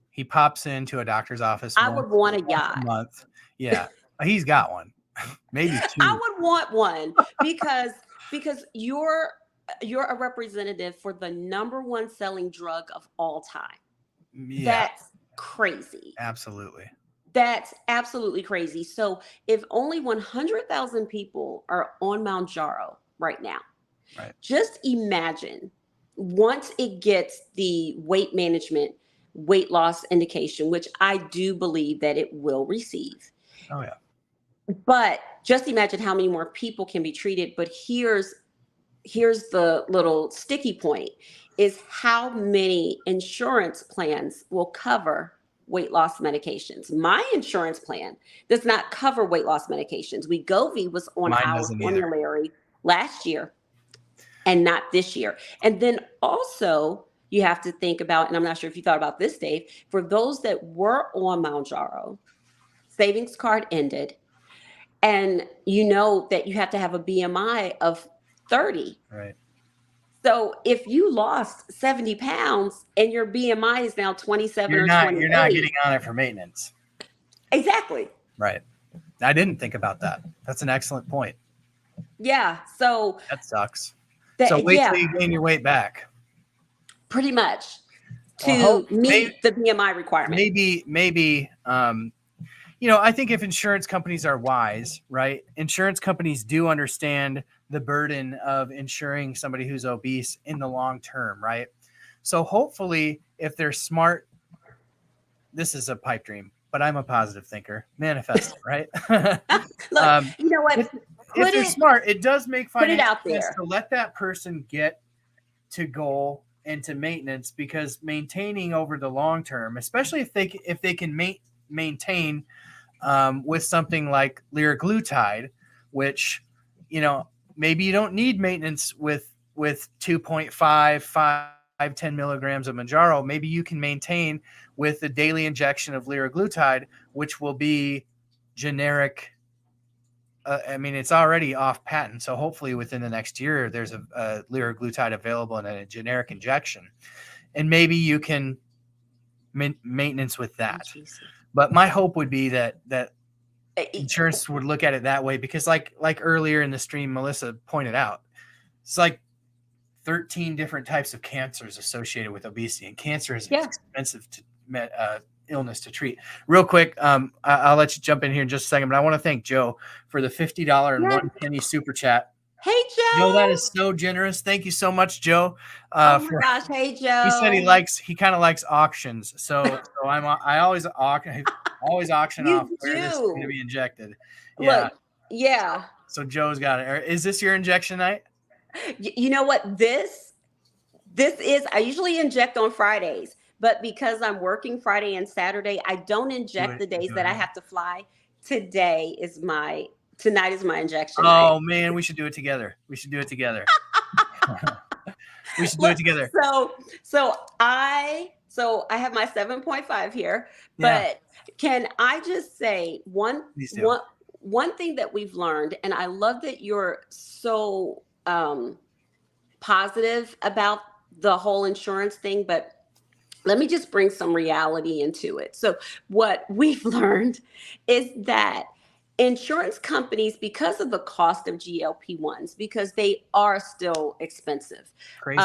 He pops into a doctor's office
I would want a yacht.
month. Yeah. He's got one. Maybe two.
I would want one because you're a representative for the number one selling drug of all time.
Yeah.
That's crazy.
Absolutely.
That's absolutely crazy. So if only 100,000 people are on Mounjaro right now,
right,
just imagine once it gets the weight management, weight loss indication, which I do believe that it will receive.
Oh yeah.
But just imagine how many more people can be treated. But here's the little sticky point, is how many insurance plans will cover weight loss medications. My insurance plan does not cover weight loss medications. Wegovy was on our formulary last year and not this year. And then also you have to think about, and I'm not sure if you thought about this, Dave, for those that were on Mounjaro, savings card ended, and you know that you have to have a BMI of 30.
Right.
So if you lost 70 pounds and your BMI is now 27 or 28.
You're not getting on it for maintenance.
Exactly.
Right. I didn't think about that. That's an excellent point.
Yeah. So
that sucks. So wait till you gain your weight back.
Pretty much to meet the BMI requirement.
Maybe, I think if insurance companies are wise, right? Insurance companies do understand the burden of insuring somebody who's obese in the long term, right? So hopefully, if they're smart, this is a pipe dream, but I'm a positive thinker. Manifest it, right?
Look, you know what?
If they're smart, it does make financial sense
to
let that person get to goal and to maintenance, because maintaining over the long term, especially if they can maintain with something like liraglutide, which, maybe you don't need maintenance with 2.5, 10 milligrams of Mounjaro. Maybe you can maintain with a daily injection of liraglutide, which will be generic. It's already off patent. So hopefully within the next year, there's a liraglutide available in a generic injection. And maybe you can maintenance with that. But my hope would be that insurance would look at it that way, because like earlier in the stream, Melissa pointed out, it's like 13 different types of cancers associated with obesity, and cancer is an
Yeah.
expensive illness to treat. Real quick, I'll let you jump in here in just a second, but I want to thank Joe for the $50 and
Yes.
1 penny super chat.
Hey, Joe.
Joe, that is so generous. Thank you so much, Joe.
Oh my gosh. Hey, Joe.
He said he kind of likes auctions. So I always auction
You
off where this is going to
do.
be injected. Yeah.
Look, yeah.
So Joe's got it. Is this your injection night?
You know what? This is, I usually inject on Fridays, but because I'm working Friday and Saturday, I don't inject the days that I have to fly. Tonight is my injection night.
Oh man, we should do it together. We should do it together. We should do it together.
So I have my 7.5 here, but can I just say one thing that we've learned, and I love that you're so positive about the whole insurance thing, but let me just bring some reality into it. So what we've learned is that insurance companies, because of the cost of GLP-1s, because they are still expensive.
Crazy.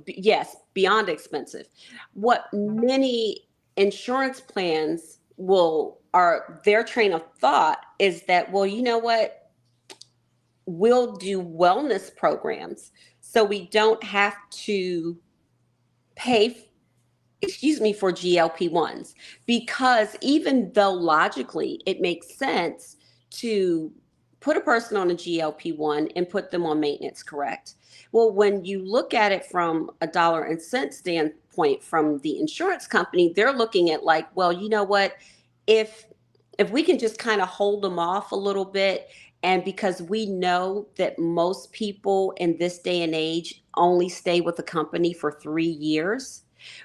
Yes, beyond expensive. What many insurance plans their train of thought is that, well, you know what? We'll do wellness programs so we don't have to pay for GLP-1s, because even though logically it makes sense to put a person on a GLP-1 and put them on maintenance, correct? Well, when you look at it from a dollar and cent standpoint from the insurance company, they're looking at like, well, you know what? If we can just kind of hold them off a little bit, and because we know that most people in this day and age only stay with the company for 3 years,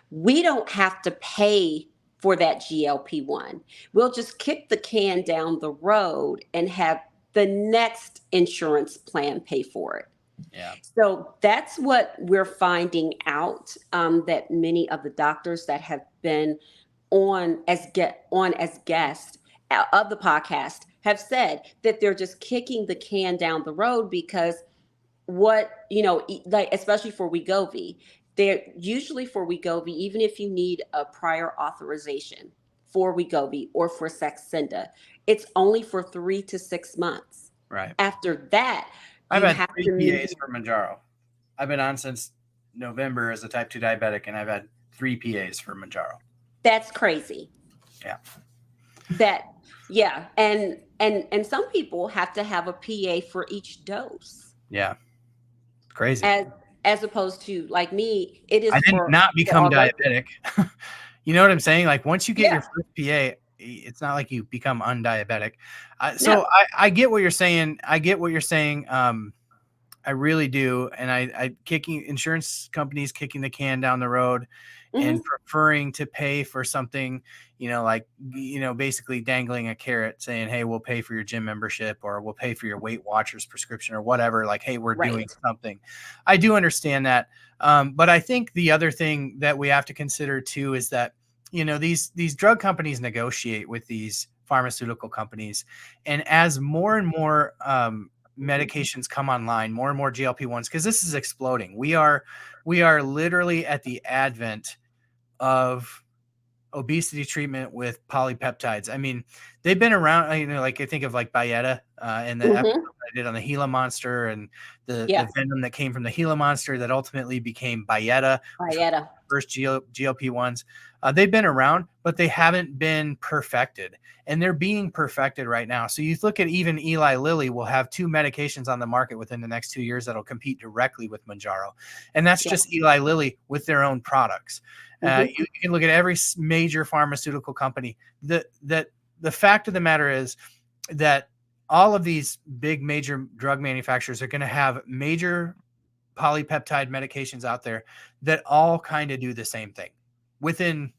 we don't have to pay for that GLP-1. We'll just kick the can down the road and have the next insurance plan pay for it.
Yeah.
So that's what we're finding out, that many of the doctors that have been on as guests of the podcast have said that they're just kicking the can down the road, because especially for Wegovy, they're usually for Wegovy, even if you need a prior authorization for Wegovy or for Saxenda, it's only for 3 to 6 months.
Right.
After that,
I've had 3 PAs for Mounjaro. I've been on since November as a type 2 diabetic, and I've had 3 PAs for Mounjaro.
That's crazy.
Yeah.
And some people have to have a PA for each dose.
Yeah. Crazy.
As opposed to like me, it is.
I did not become diabetic. You know what I'm saying? Like once you get your first PA, it's not like you become undiabetic. I get what you're saying. I really do. And I kicking insurance companies kicking the can down the road and preferring to pay for something, basically dangling a carrot saying, hey, we'll pay for your gym membership, or we'll pay for your Weight Watchers prescription, or whatever. Like, hey, we're doing something. I do understand that. But I think the other thing that we have to consider too is that, these drug companies negotiate with these pharmaceutical companies. And as more and more medications come online, more and more GLP-1s, because this is exploding. We are literally at the advent of obesity treatment with polypeptides. I mean, they've been around, I think of like Byetta and the episode I did on the Gila monster, and the venom that came from the Gila monster that ultimately became Byetta. First GLP-1s. They've been around, but they haven't been perfected, and they're being perfected right now. So you look at even Eli Lilly will have 2 medications on the market within the next 2 years that'll compete directly with Mounjaro. And that's just Eli Lilly with their own products. You can look at every major pharmaceutical company. The fact of the matter is that all of these big major drug manufacturers are going to have major polypeptide medications out there that all kind of do the same thing within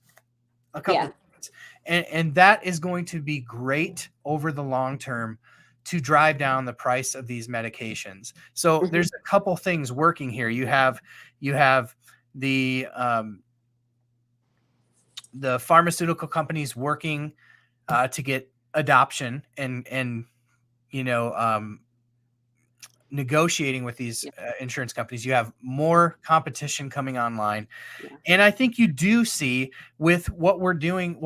a couple of months. And that is going to be great over the long term to drive down the price of these medications. So there's a couple things working here. You have the pharmaceutical companies working to get adoption and negotiating with these insurance companies, you have more competition coming online.
Yeah.
And I think you do see with what we're doing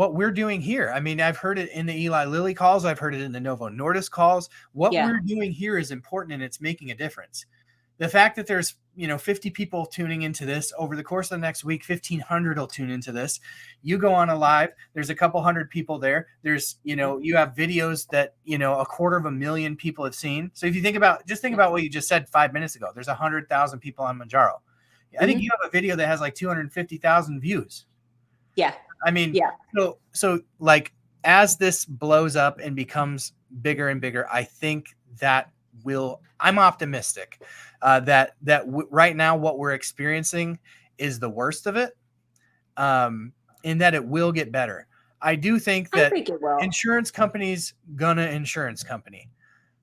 here. I mean, I've heard it in the Eli Lilly calls. I've heard it in the Novo Nordisk calls. What we're doing here is important, and it's making a difference. The fact that there's 50 people tuning into this over the course of the next week, 1,500 will tune into this. You go on a live, there's a couple hundred people there. There's, you have videos that, 250,000 people have seen. So if you think about what you just said 5 minutes ago, there's 100,000 people on Mounjaro. I think you have a video that has like 250,000 views.
Yeah.
I mean, so like as this blows up and becomes bigger and bigger, I think that I'm optimistic that right now what we're experiencing is the worst of it, in that it will get better. I do think that insurance companies gonna insurance company,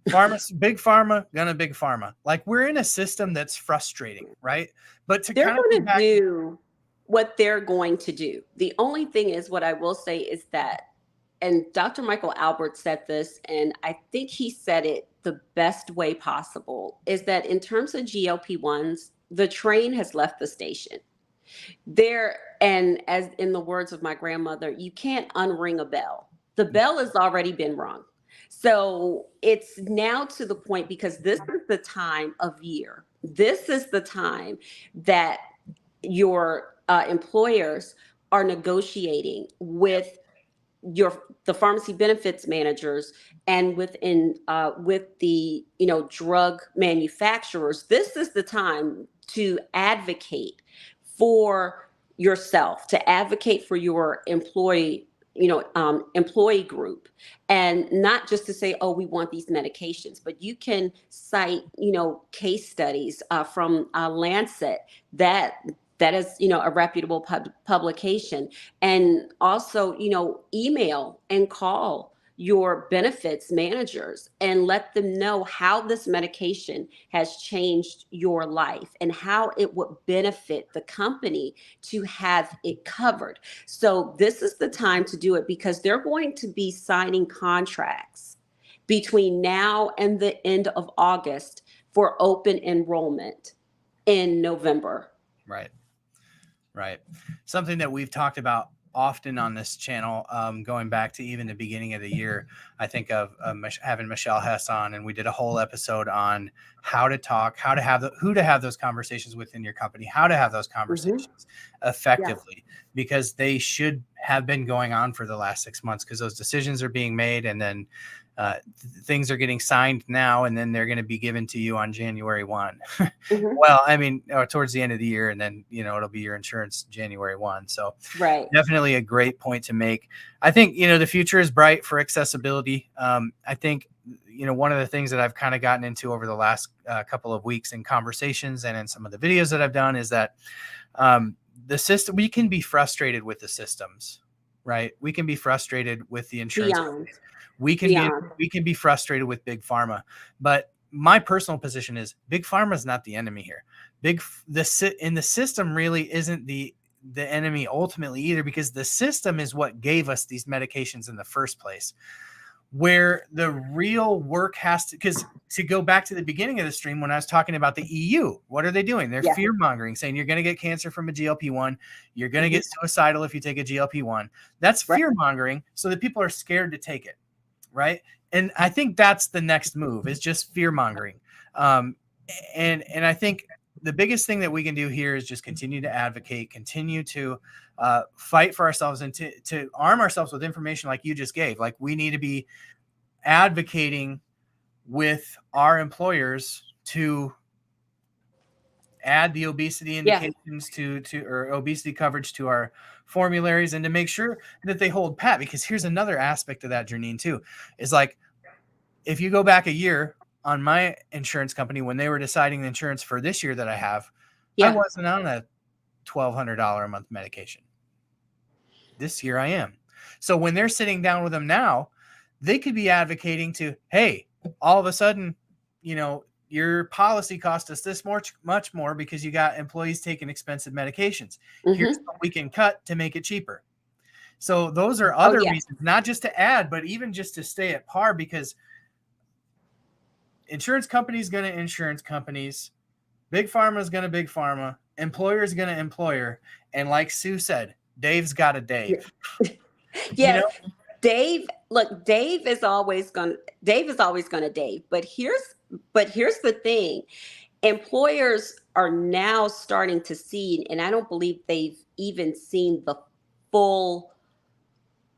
big pharma gonna big pharma. Like we're in a system that's frustrating, right? But
they're going to do what they're going to do. The only thing is, what I will say is that, and Dr. Michael Albert said this, and I think he said it the best way possible, is that in terms of GLP-1s, the train has left the station. And as in the words of my grandmother, you can't unring a bell. The bell has already been rung. So it's now to the point, because this is the time of year. This is the time that your employers are negotiating with the pharmacy benefits managers and with the drug manufacturers. This is the time to advocate for yourself, to advocate for your employee group, and not just to say, oh, we want these medications, but you can cite case studies from Lancet that is a reputable publication, and also email and call your benefits managers and let them know how this medication has changed your life and how it would benefit the company to have it covered. So this is the time to do it, because they're going to be signing contracts between now and the end of August for open enrollment in November.
Right. Something that we've talked about often on this channel, going back to even the beginning of the year. I think of having Michelle Hess on, and we did a whole episode on how to talk, who to have those conversations within your company, how to have those conversations effectively, because they should have been going on for the last 6 months, because those decisions are being made, and then things are getting signed now, and then they're going to be given to you on January 1. Well, I mean, towards the end of the year, and then, it'll be your insurance January 1. So definitely a great point to make. I think, the future is bright for accessibility. I think, one of the things that I've kind of gotten into over the last couple of weeks in conversations and in some of the videos that I've done is that the system, we can be frustrated with the systems, right? We can be frustrated with the insurance companies. We can be frustrated with big pharma, but my personal position is big pharma is not the enemy here. The system really isn't the enemy ultimately either, because the system is what gave us these medications in the first place. Where the real work has to go back to the beginning of the stream when I was talking about the EU. What are they doing? They're fear mongering, saying you're going to get cancer from a GLP-1. You're going to get suicidal if you take a GLP-1. That's fear mongering, so that people are scared to take it. Right. And I think that's the next move, is just fear mongering. And I think the biggest thing that we can do here is just continue to advocate, continue to fight for ourselves, and to arm ourselves with information like you just gave. Like, we need to be advocating with our employers to add the obesity indications or obesity coverage to our formularies, and to make sure that they hold pat. Because here's another aspect of that, Janine, too, is like, if you go back a year on my insurance company, when they were deciding the insurance for this year that I have, I wasn't on a $1,200 a month medication. This year I am. So when they're sitting down with them now, they could be advocating to, hey, all of a sudden, your policy cost us this much more because you got employees taking expensive medications. Here's what we can cut to make it cheaper. So those are other reasons, not just to add, but even just to stay at par, because insurance companies going to insurance companies, big pharma is going to big pharma, employer is going to employer, and like Sue said, Dave's got a Dave.
Yes, Dave. Look, Dave is always going to Dave. But here's the thing: employers are now starting to see, and I don't believe they've even seen the full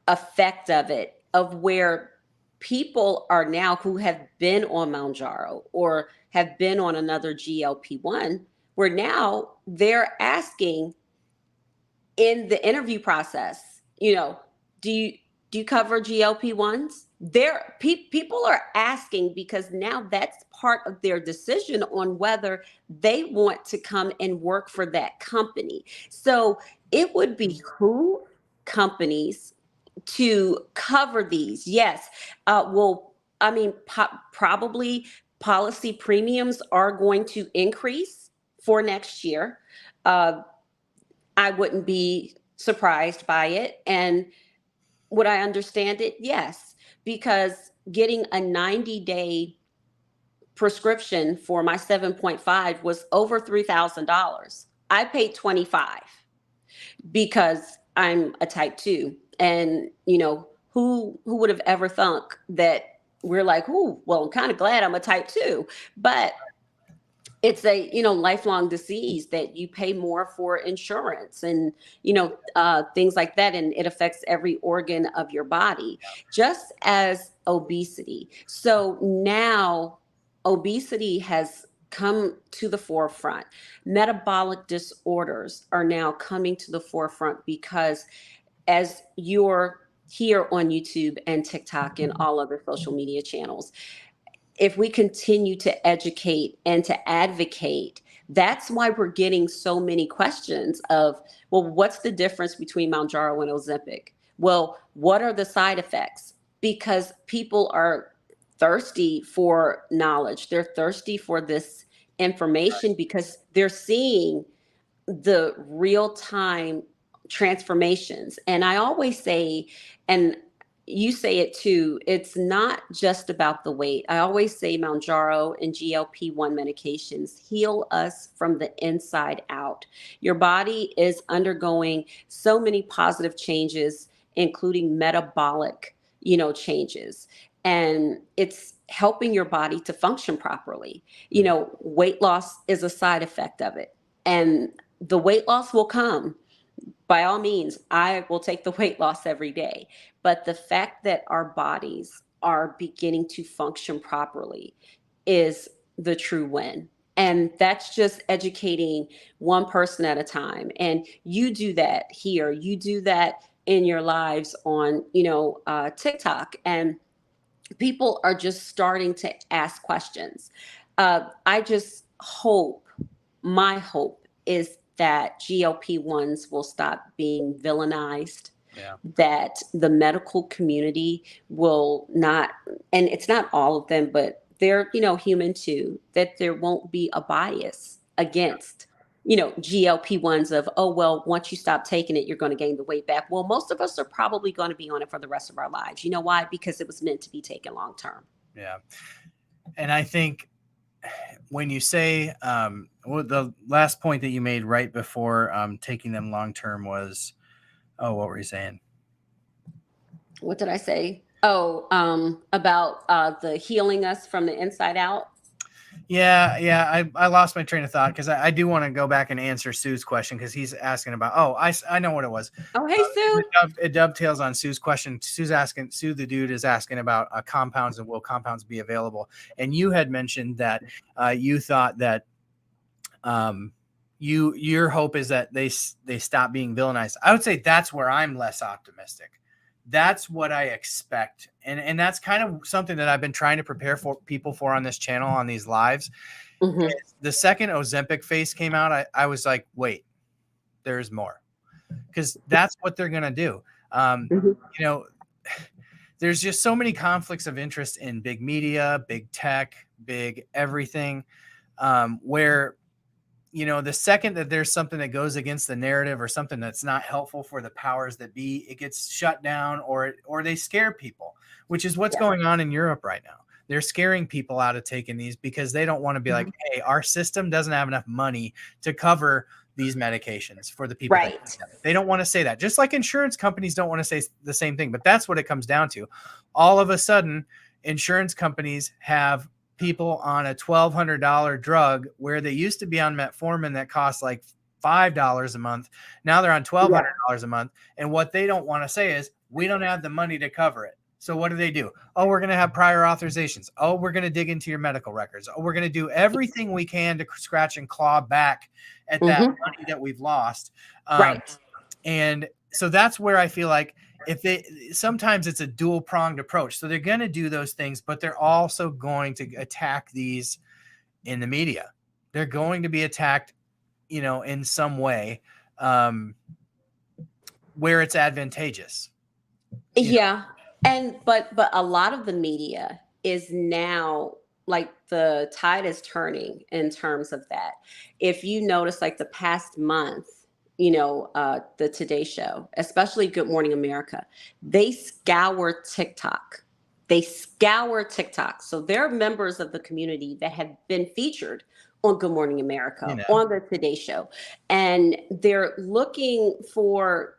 effect of it, of where people are now who have been on Mounjaro or have been on another GLP-1, where now they're asking in the interview process, do you cover GLP-1s? People are asking because now that's part of their decision on whether they want to come and work for that company. So it would behoove companies to cover these. Yes. Probably policy premiums are going to increase for next year. I wouldn't be surprised by it. And would I understand it? Yes, because getting a 90-day prescription for my 7.5 was over $3,000. I paid $25 because I'm a type 2. And, who would have ever thunk that we're like, oh, well, I'm kind of glad I'm a type 2. But it's a, lifelong disease that you pay more for insurance and, things like that. And it affects every organ of your body, just as obesity. So now obesity has come to the forefront. Metabolic disorders are now coming to the forefront because as you're here on YouTube and TikTok and all other social media channels, if we continue to educate and to advocate, that's why we're getting so many questions of, well, what's the difference between Mounjaro and Ozempic? Well, what are the side effects? Because people are thirsty for knowledge. They're thirsty for this information because they're seeing the real-time transformations. And I always say, and you say it too, it's not just about the weight. I always say Mounjaro and GLP-1 medications heal us from the inside out. Your body is undergoing so many positive changes, including metabolic, changes. And it's helping your body to function properly. Weight loss is a side effect of it. And the weight loss will come. By all means, I will take the weight loss every day. But the fact that our bodies are beginning to function properly is the true win. And that's just educating one person at a time. And you do that here. You do that in your lives on, TikTok. And people are just starting to ask questions. I just hope, my hope is that GLP-1s will stop being villainized, that the medical community will not, and it's not all of them, but they're, human too, that there won't be a bias against, GLP-1s of, oh, well, once you stop taking it, you're going to gain the weight back. Well, most of us are probably going to be on it for the rest of our lives. You know why? Because it was meant to be taken long term.
Yeah. And I think when you say, the last point that you made right before taking them long term was, what were you saying?
What did I say? About the healing us from the inside out.
Yeah. I lost my train of thought because I do want to go back and answer Sue's question because he's asking about, I know what it was.
Oh, hey, Sue.
It dovetails on Sue's question. Sue, the dude, is asking about compounds and will compounds be available? And you had mentioned that you thought that your hope is that they stop being villainized. I would say that's where I'm less optimistic. That's what I expect. And that's kind of something that I've been trying to prepare for people for on this channel, on these lives. Mm-hmm. The second Ozempic face came out, I was like, wait, there's more. Because that's what they're going to do. There's just so many conflicts of interest in big media, big tech, big everything, where the second that there's something that goes against the narrative or something that's not helpful for the powers that be, it gets shut down or they scare people, which is what's going on in Europe right now. they're scaring people out of taking these because they don't want to be like, hey, our system doesn't have enough money to cover these medications for the people that need them. They don't want to say that, just like insurance companies don't want to say the same thing. But that's what it comes down to. All of a sudden, insurance companies have people on a $1,200 drug where they used to be on metformin that costs like $5 a month. Now they're on $1,200 a month. And what they don't want to say is, we don't have the money to cover it. So what do? Oh, we're going to have prior authorizations. Oh, we're going to dig into your medical records. Oh, we're going to do everything we can to scratch and claw back at that money that we've lost. And so that's where I feel like sometimes it's a dual pronged approach. So they're going to do those things, but they're also going to attack these in the media. They're going to be attacked, in some way, where it's advantageous.
Yeah. But a lot of the media is now, like, the tide is turning in terms of that. If you notice, like, the past month, the Today Show, especially Good Morning America, they scour TikTok. So there are members of the community that have been featured on Good Morning America, on the Today Show, and they're looking for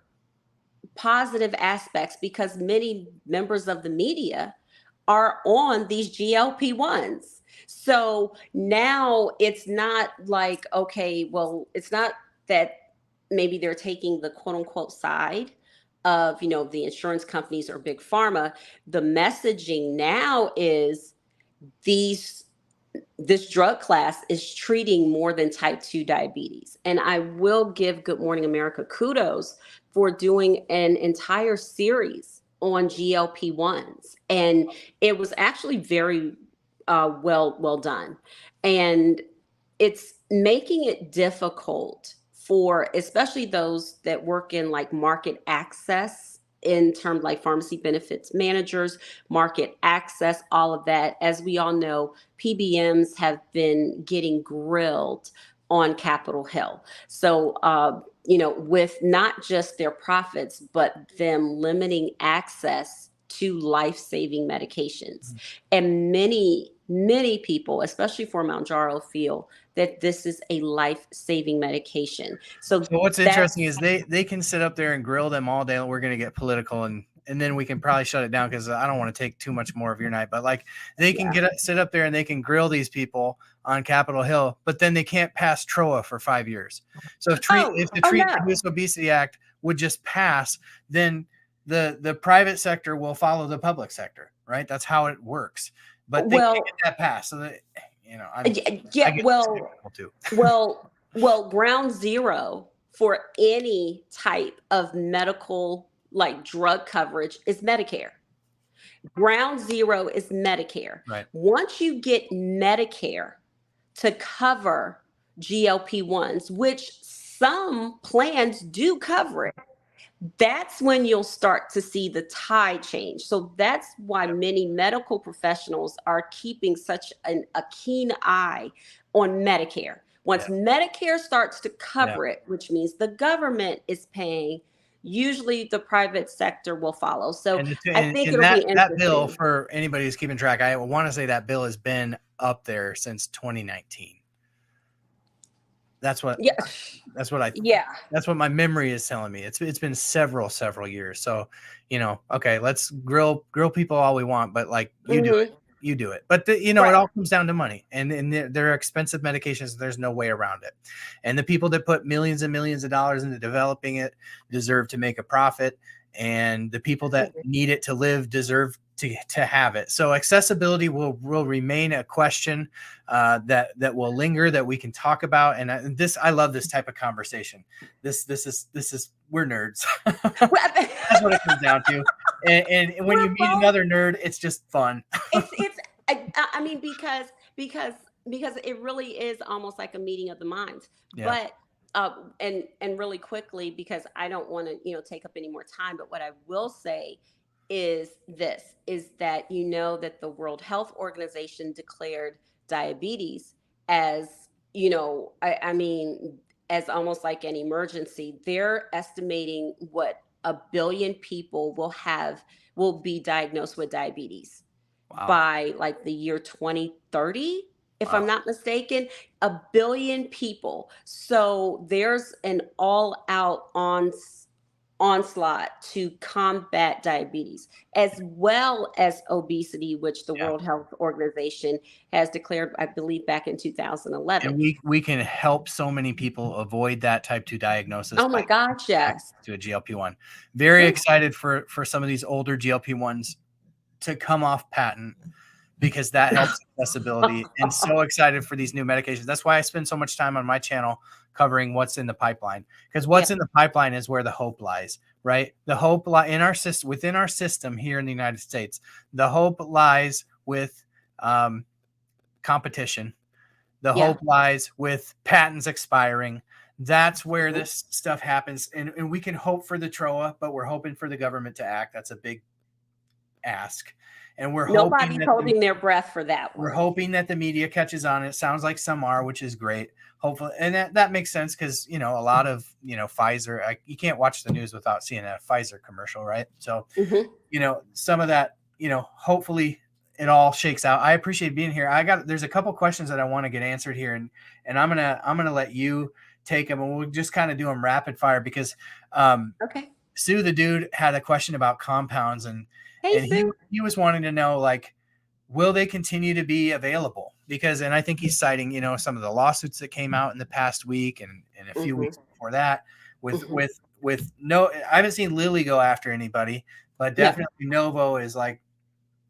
positive aspects because many members of the media are on these GLP-1s. So now it's not like, okay, well, it's not that maybe they're taking the quote unquote side of, the insurance companies or big pharma. The messaging now is this drug class is treating more than type 2 diabetes. And I will give Good Morning America kudos for doing an entire series on GLP-1s. And it was actually very well done. And it's making it difficult for especially those that work in like market access, in terms like pharmacy benefits managers, market access, all of that. As we all know, PBMs have been getting grilled on Capitol Hill. So, with not just their profits, but them limiting access to life-saving medications. And many people, especially for Mounjaro, feel that this is a life-saving medication. So
what's interesting is they can sit up there and grill them all day. We're going to get political, and then we can probably shut it down because I don't want to take too much more of your night. But like, they can sit up there and they can grill these people on Capitol Hill, but then they can't pass TROA for 5 years. So if the Treat and Reduce Obesity Act would just pass, then the private sector will follow the public sector, right? That's how it works. But they can't get that passed. So that,
well, ground zero for any type of medical, like, drug coverage is Medicare. Ground zero is Medicare.
Right.
Once you get Medicare to cover GLP-1s, which some plans do cover it, that's when you'll start to see the tide change. So that's why many medical professionals are keeping such a keen eye on Medicare. Once Medicare starts to cover it, which means the government is paying, usually the private sector will follow. So I think it'll be interesting.
That bill, for anybody who's keeping track, I want to say that bill has been up there since 2019. That's what my memory is telling me. It's been several years. So, okay, let's grill people all we want, but like, you do it. But it all comes down to money, and they're expensive medications. There's no way around it. And the people that put millions and millions of dollars into developing it deserve to make a profit. And the people that need it to live deserve to have it. So accessibility will remain a question that will linger, that we can talk about. And I love this type of conversation. This is we're nerds. That's what it comes down to. And when you meet another nerd, it's just fun.
I mean, because it really is almost like a meeting of the minds.
Yeah.
But and really quickly, because I don't want to take up any more time, but what I will say is that that the World Health Organization declared diabetes as, as almost like an emergency. They're estimating what 1 billion people will be diagnosed with diabetes. by like the year 2030, if I'm
Wow.
not mistaken, 1 billion people. So there's an all out onslaught to combat diabetes as well as obesity, which the
Yeah.
World Health Organization has declared, I believe, back in 2011.
And we can help so many people avoid that type 2 diagnosis
Oh
by
my gosh, yes.
to a GLP-1. Very
Yeah.
excited for some of these older GLP-1s to come off patent because that helps accessibility, and so excited for these new medications. That's why I spend so much time on my channel covering what's in the pipeline, because
Yeah.
what's in the pipeline is where the hope lies, right? The hope in our system, within our system here in the United States. The hope lies with competition. The
Yeah.
hope lies with patents expiring. That's where this stuff happens. And we can hope for the TROA, but we're hoping for the government to act. That's a big ask. And
Nobody's holding their breath for that
we're
one.
hoping that the media catches on. It sounds like some are, which is great. Hopefully, and that makes sense because a lot of Pfizer. You can't watch the news without seeing a Pfizer commercial, right? So some of that. Hopefully it all shakes out. I appreciate being here. There's a couple questions that I want to get answered here, and I'm gonna let you take them, and we'll just kind of do them rapid fire because
Okay.
Sue the dude had a question about compounds, and
Hey, Sue.
he was wanting to know, like, will they continue to be available? And I think he's citing, some of the lawsuits that came out in the past week and a few weeks before that with no, I haven't seen Lilly go after anybody, but definitely Novo is like,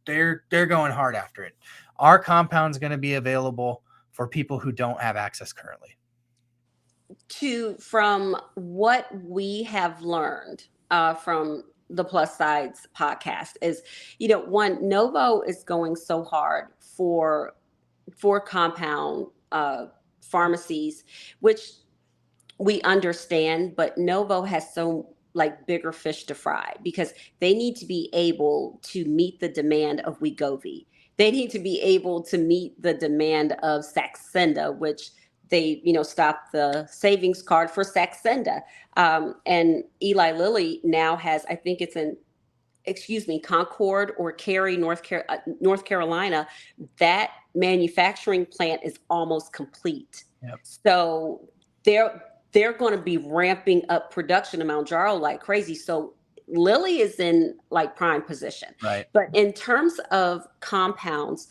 they're going hard after it. Are compounds going to be available for people who don't have access currently?
From what we have learned from the Plus Sides podcast is, one, Novo is going so hard for compound pharmacies, which we understand, but Novo has so like bigger fish to fry because they need to be able to meet the demand of Wegovy. They need to be able to meet the demand of Saxenda, which they, stopped the savings card for Saxenda. And Eli Lilly now has, I think it's in, Concord or Cary, North Carolina. That manufacturing plant is almost complete.
Yep.
So they're going to be ramping up production of Mounjaro like crazy. So Lilly is in like prime position.
Right.
But in terms of compounds,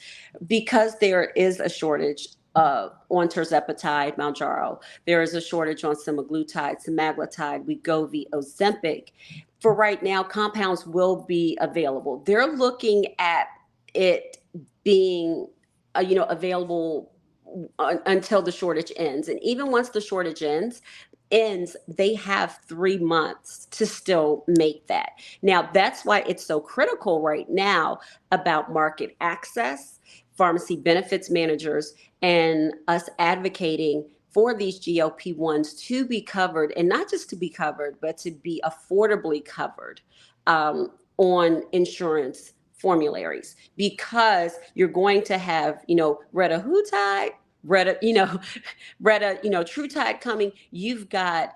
because there is a shortage on Tirzepatide, Mounjaro, there is a shortage on semaglutide, semaglutide, Wegovy, Ozempic. For right now, compounds will be available. They're looking at it being, available until the shortage ends. And even once the shortage ends, they have 3 months to still make that. Now, that's why it's so critical right now about market access, pharmacy benefits managers, and us advocating for these GLP-1s to be covered, and not just to be covered, but to be affordably covered on insurance formularies, because you're going to have, Retatrutide, Retatrutide coming. You've got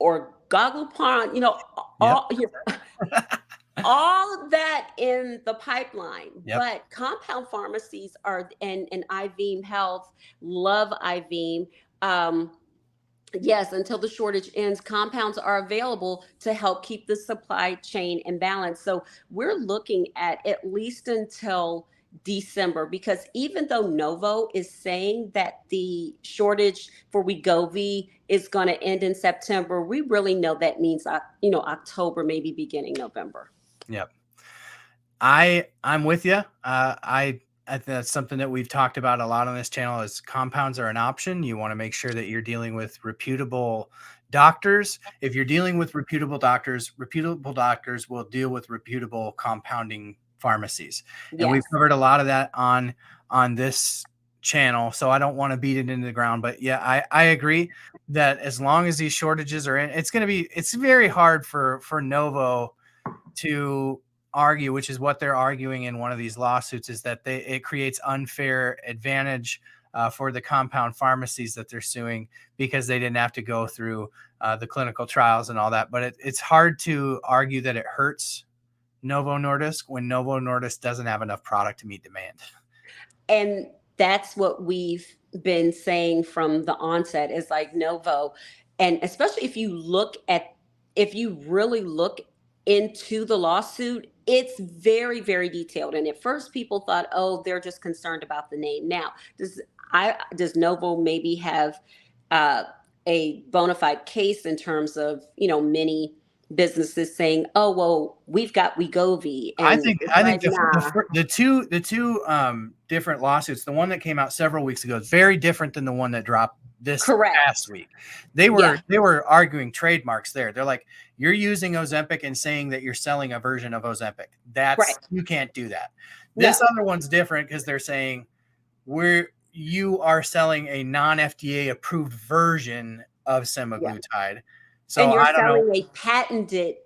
orgoglipron, all of that in the pipeline.
Yep.
But compound pharmacies are, and Iveme Health, love Iveme. Yes, until the shortage ends, compounds are available to help keep the supply chain in balance. So we're looking at least until December, because even though Novo is saying that the shortage for Wegovy is going to end in September, we really know that means, October, maybe beginning November.
Yep. I'm with you. I think that's something that we've talked about a lot on this channel is compounds are an option. You want to make sure that you're dealing with reputable doctors. If you're dealing with reputable doctors will deal with reputable compounding pharmacies.
Yes.
And we've covered a lot of that on this channel. So I don't want to beat it into the ground, but yeah, I agree that as long as these shortages are in, it's very hard for Novo to argue, which is what they're arguing in one of these lawsuits, is that it creates unfair advantage for the compound pharmacies that they're suing because they didn't have to go through the clinical trials and all that. But it's hard to argue that it hurts Novo Nordisk when Novo Nordisk doesn't have enough product to meet demand.
And that's what we've been saying from the onset is like Novo. And especially if you really look into the lawsuit, it's very, very detailed. And at first people thought, oh, they're just concerned about the name. Now, does Novo maybe have a bona fide case in terms of, many businesses saying, oh, well, we've got Wegovy. And
I think
nah.
the two different lawsuits, the one that came out several weeks ago is very different than the one that dropped this
Correct.
past week. They were arguing trademarks there. They're like, you're using Ozempic and saying that you're selling a version of Ozempic. You can't do that. This other one's different because they're saying you are selling a non-FDA approved version of semaglutide. So
and you're
I don't know.
selling a patented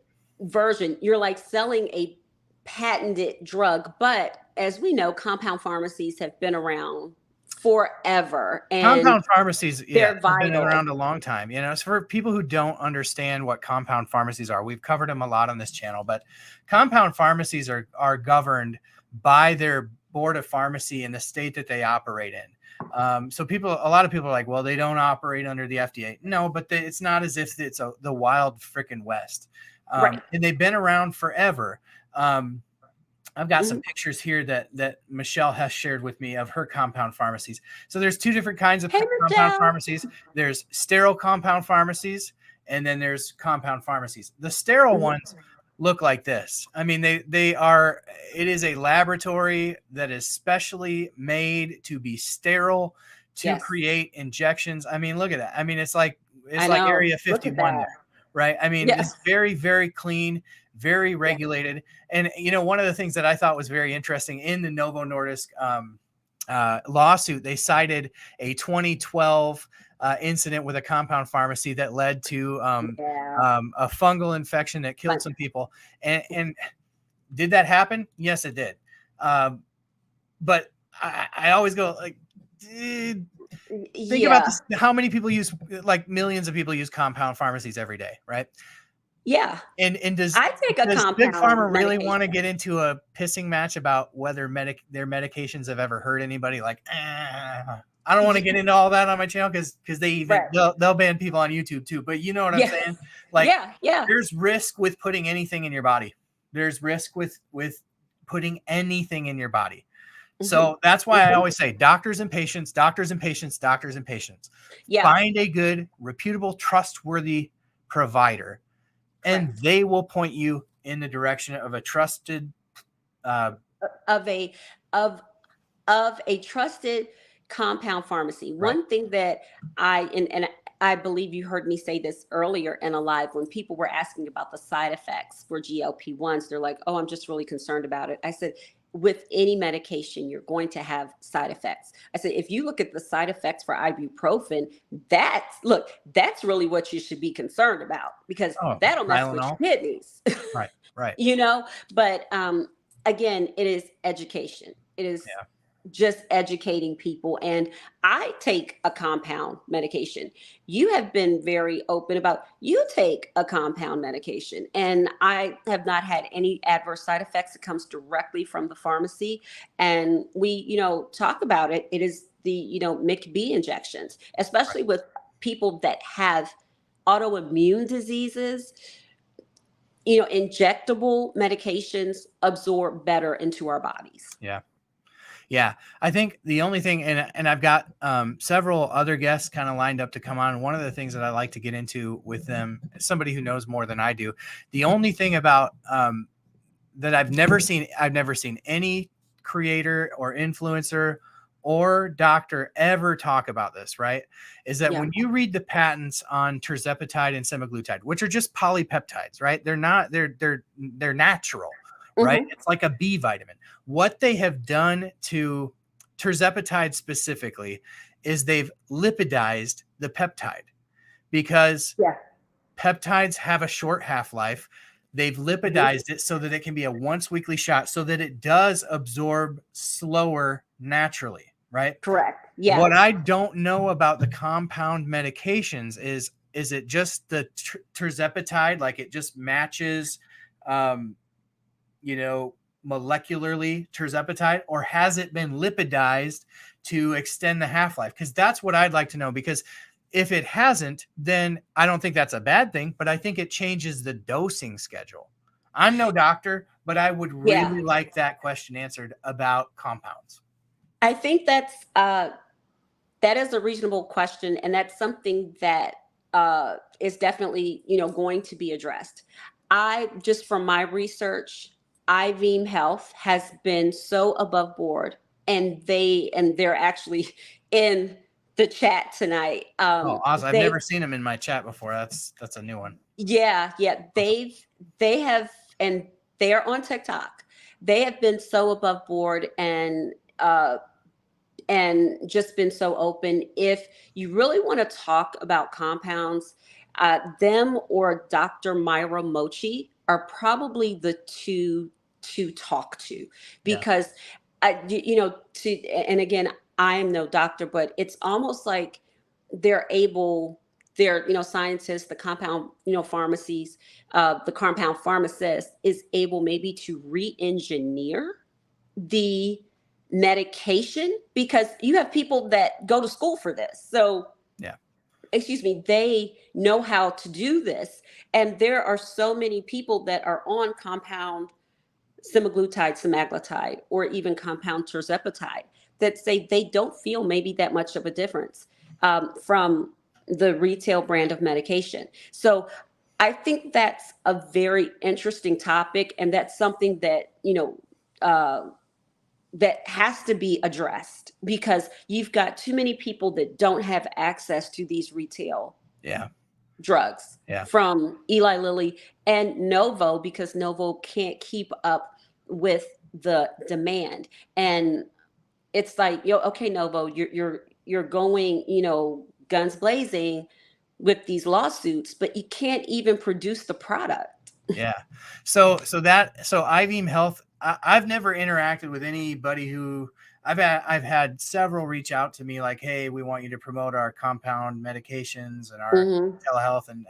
version. You're like selling a patented drug. But as we know, compound pharmacies have been around forever. And
compound pharmacies
they're
have
vital.
been around a long time. It's for people who don't understand what compound pharmacies are. We've covered them a lot on this channel, but compound pharmacies are governed by their board of pharmacy in the state that they operate in. So a lot of people are like, well, they don't operate under the FDA. No, but it's not as if it's the wild freaking West. And they've been around forever. I've got some pictures here that Michelle has shared with me of her compound pharmacies. So there's two different kinds of compound pharmacies. There's sterile compound pharmacies, and then there's compound pharmacies. The sterile ones look like this. I mean, it is a laboratory that is specially made to be sterile to create injections. I mean, look at that. I mean, it's like Area 51 there, right? I mean, it's very, very clean, very regulated. And, one of the things that I thought was very interesting in the Novo Nordisk lawsuit, they cited a 2012 incident with a compound pharmacy that led to a fungal infection that killed some people. And did that happen? Yes, it did. But I always go like, think about this, how many people like millions of people use compound pharmacies every day, right?
Yeah.
And does Big Pharma really want to get into a pissing match about whether their medications have ever hurt anybody? Like, I don't want to get into all that on my channel because they'll ban people on YouTube too. But you know what I'm saying? Like, there's risk with putting anything in your body. There's risk with putting anything in your body. So that's why I always say doctors and patients, doctors and patients, doctors and patients. Find a good, reputable, trustworthy provider. And they will point you in the direction of a trusted
of a trusted compound pharmacy. One thing that I believe you heard me say this earlier in a live when people were asking about the side effects for GLP-1s, they're like, oh, I'm just really concerned about it. I said, with any medication, you're going to have side effects. I said, if you look at the side effects for ibuprofen, that's really what you should be concerned about because that'll mess with your kidneys.
Right.
But again, it is education. It is just educating people. And I take a compound medication. You have been very open about you take a compound medication. And I have not had any adverse side effects. It comes directly from the pharmacy. And we, talk about it. It is the, MIC-B injections, especially with people that have autoimmune diseases. Injectable medications absorb better into our bodies.
Yeah, I think the only thing, and I've got several other guests kind of lined up to come on. One of the things that I like to get into with them, somebody who knows more than I do, the only thing about that I've never seen any creator or influencer or doctor ever talk about this, right? Is that when you read the patents on Tirzepatide and semaglutide, which are just polypeptides, right? They're natural. Right? It's like a B vitamin. What they have done to Tirzepatide specifically is they've lipidized the peptide because peptides have a short half-life. They've lipidized it so that it can be a once weekly shot so that it does absorb slower naturally, right?
Correct. Yeah.
What I don't know about the compound medications is it just the Tirzepatide, like it just matches molecularly Tirzepatide, or has it been lipidized to extend the half-life? Because that's what I'd like to know, because if it hasn't, then I don't think that's a bad thing, but I think it changes the dosing schedule. I'm no doctor, but I would really like that question answered about compounds.
I think that is a reasonable question, and that's something that is definitely going to be addressed. I just from my research, IVM Health has been so above board, and they're actually in the chat tonight.
Oh, awesome! I've never seen them in my chat before. That's a new one.
Yeah.
Awesome.
They have, and they are on TikTok. They have been so above board and just been so open. If you really want to talk about compounds, them or Dr. Myra Mochi are probably the two to talk to, because and again, I am no doctor, but it's almost like they're scientists, the compound, pharmacies, the compound pharmacist is able maybe to re-engineer the medication, because you have people that go to school for this. So, they know how to do this. And there are so many people that are on compound semaglutide, semaglutide, or even compound tirzepatide that say they don't feel maybe that much of a difference from the retail brand of medication. So I think that's a very interesting topic, and that's something that, that has to be addressed, because you've got too many people that don't have access to these retail drugs from Eli Lilly and Novo, because Novo can't keep up with the demand. And it's like, okay, Novo, you're going, guns blazing with these lawsuits, but you can't even produce the product.
So IVM Health, I've never interacted with anybody who I've had several reach out to me like, hey, we want you to promote our compound medications and our telehealth. And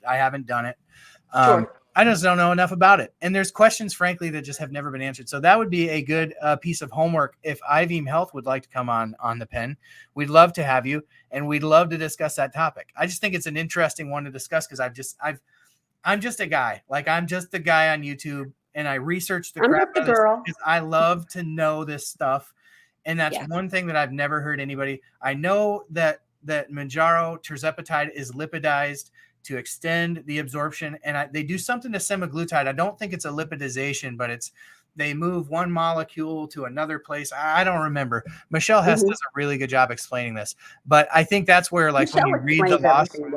I haven't done it. I just don't know enough about it. And there's questions, frankly, that just have never been answered. So that would be a good piece of homework. If IVM Health would like to come on the pen, we'd love to have you, and we'd love to discuss that topic. I just think it's an interesting one to discuss, because I'm just a guy. Like, I'm just the guy on YouTube, and I research the crap out of this because I love to know this stuff. And that's one thing that I've never heard anybody. I know that Mounjaro tirzepatide is lipidized to extend the absorption, and they do something to semaglutide. I don't think it's a lipidization, but they move one molecule to another place. I don't remember. Michelle Hess does a really good job explaining this, but I think that's where, like,
Michelle,
when you read the lawsuit,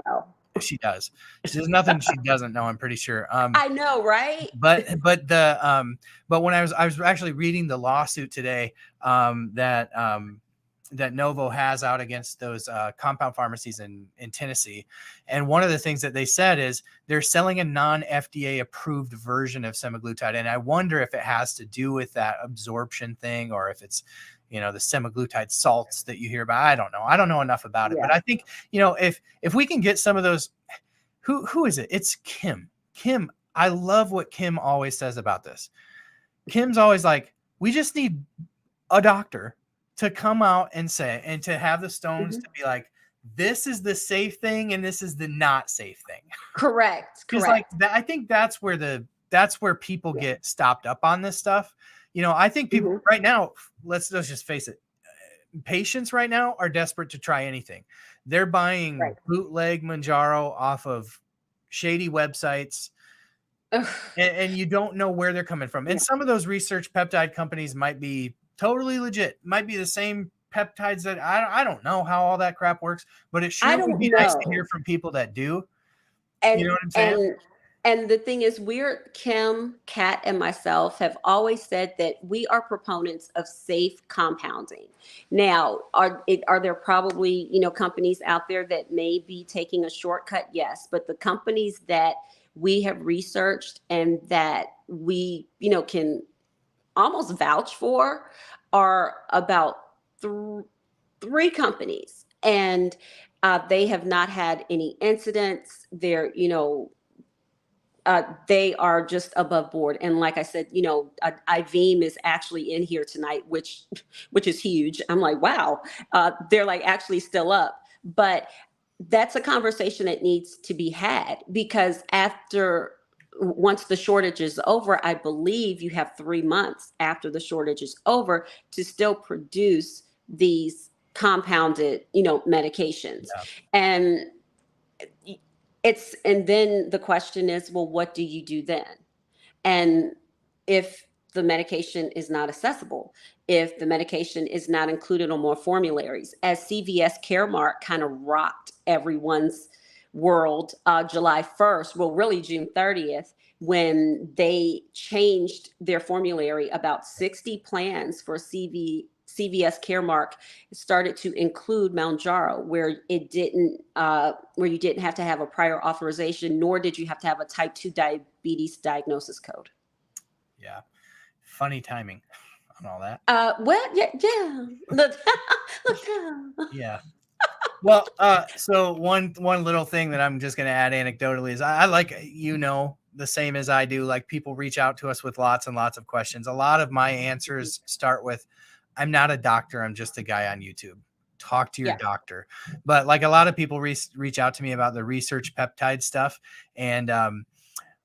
she does. There's nothing she doesn't know, I'm pretty sure.
I know, right?
But when I was actually reading the lawsuit today, that Novo has out against those compound pharmacies in Tennessee. And one of the things that they said is they're selling a non-FDA approved version of semaglutide. And I wonder if it has to do with that absorption thing, or if it's, the semaglutide salts that you hear about. I don't know. I don't know enough about it, but I think, if we can get some of those, who is it? It's Kim. I love what Kim always says about this. Kim's always like, we just need a doctor to come out and say, and to have the Stones to be like, this is the safe thing and this is the not safe thing.
Correct.
Like I think that's where people get stopped up on this stuff. I think people right now, let's just face it, patients right now are desperate to try anything. They're buying bootleg Mounjaro off of shady websites. And you don't know where they're coming from. And some of those research peptide companies might be totally legit, might be the same peptides that I don't know how all that crap works, but it sure would be nice to hear from people that do.
And,
you know what I'm saying?
And the thing is, Kim, Kat, and myself have always said that we are proponents of safe compounding. Now, are there probably, companies out there that may be taking a shortcut? Yes, but the companies that we have researched and that we, can almost vouch for are about three companies, and they have not had any incidents. They're, they are just above board. And like I said, Iveem is actually in here tonight, which is huge. I'm like, wow, they're like actually still up. But that's a conversation that needs to be had, because once the shortage is over, I believe you have 3 months after the shortage is over to still produce these compounded, medications.
Yeah.
And then the question is, well, what do you do then? And if the medication is not accessible, if the medication is not included on more formularies, as CVS Caremark kind of rocked everyone's world July 1st, well, really June 30th, when they changed their formulary. About 60 plans for CVS Caremark started to include Mounjaro, where you didn't have to have a prior authorization, nor did you have to have a type 2 diabetes diagnosis code.
Yeah. Funny timing on all that.
Well, yeah.
Yeah. Well, so one little thing that I'm just going to add anecdotally is I like, the same as I do, like people reach out to us with lots and lots of questions. A lot of my answers start with, I'm not a doctor. I'm just a guy on YouTube. Talk to your doctor. But like a lot of people reach out to me about the research peptide stuff. And,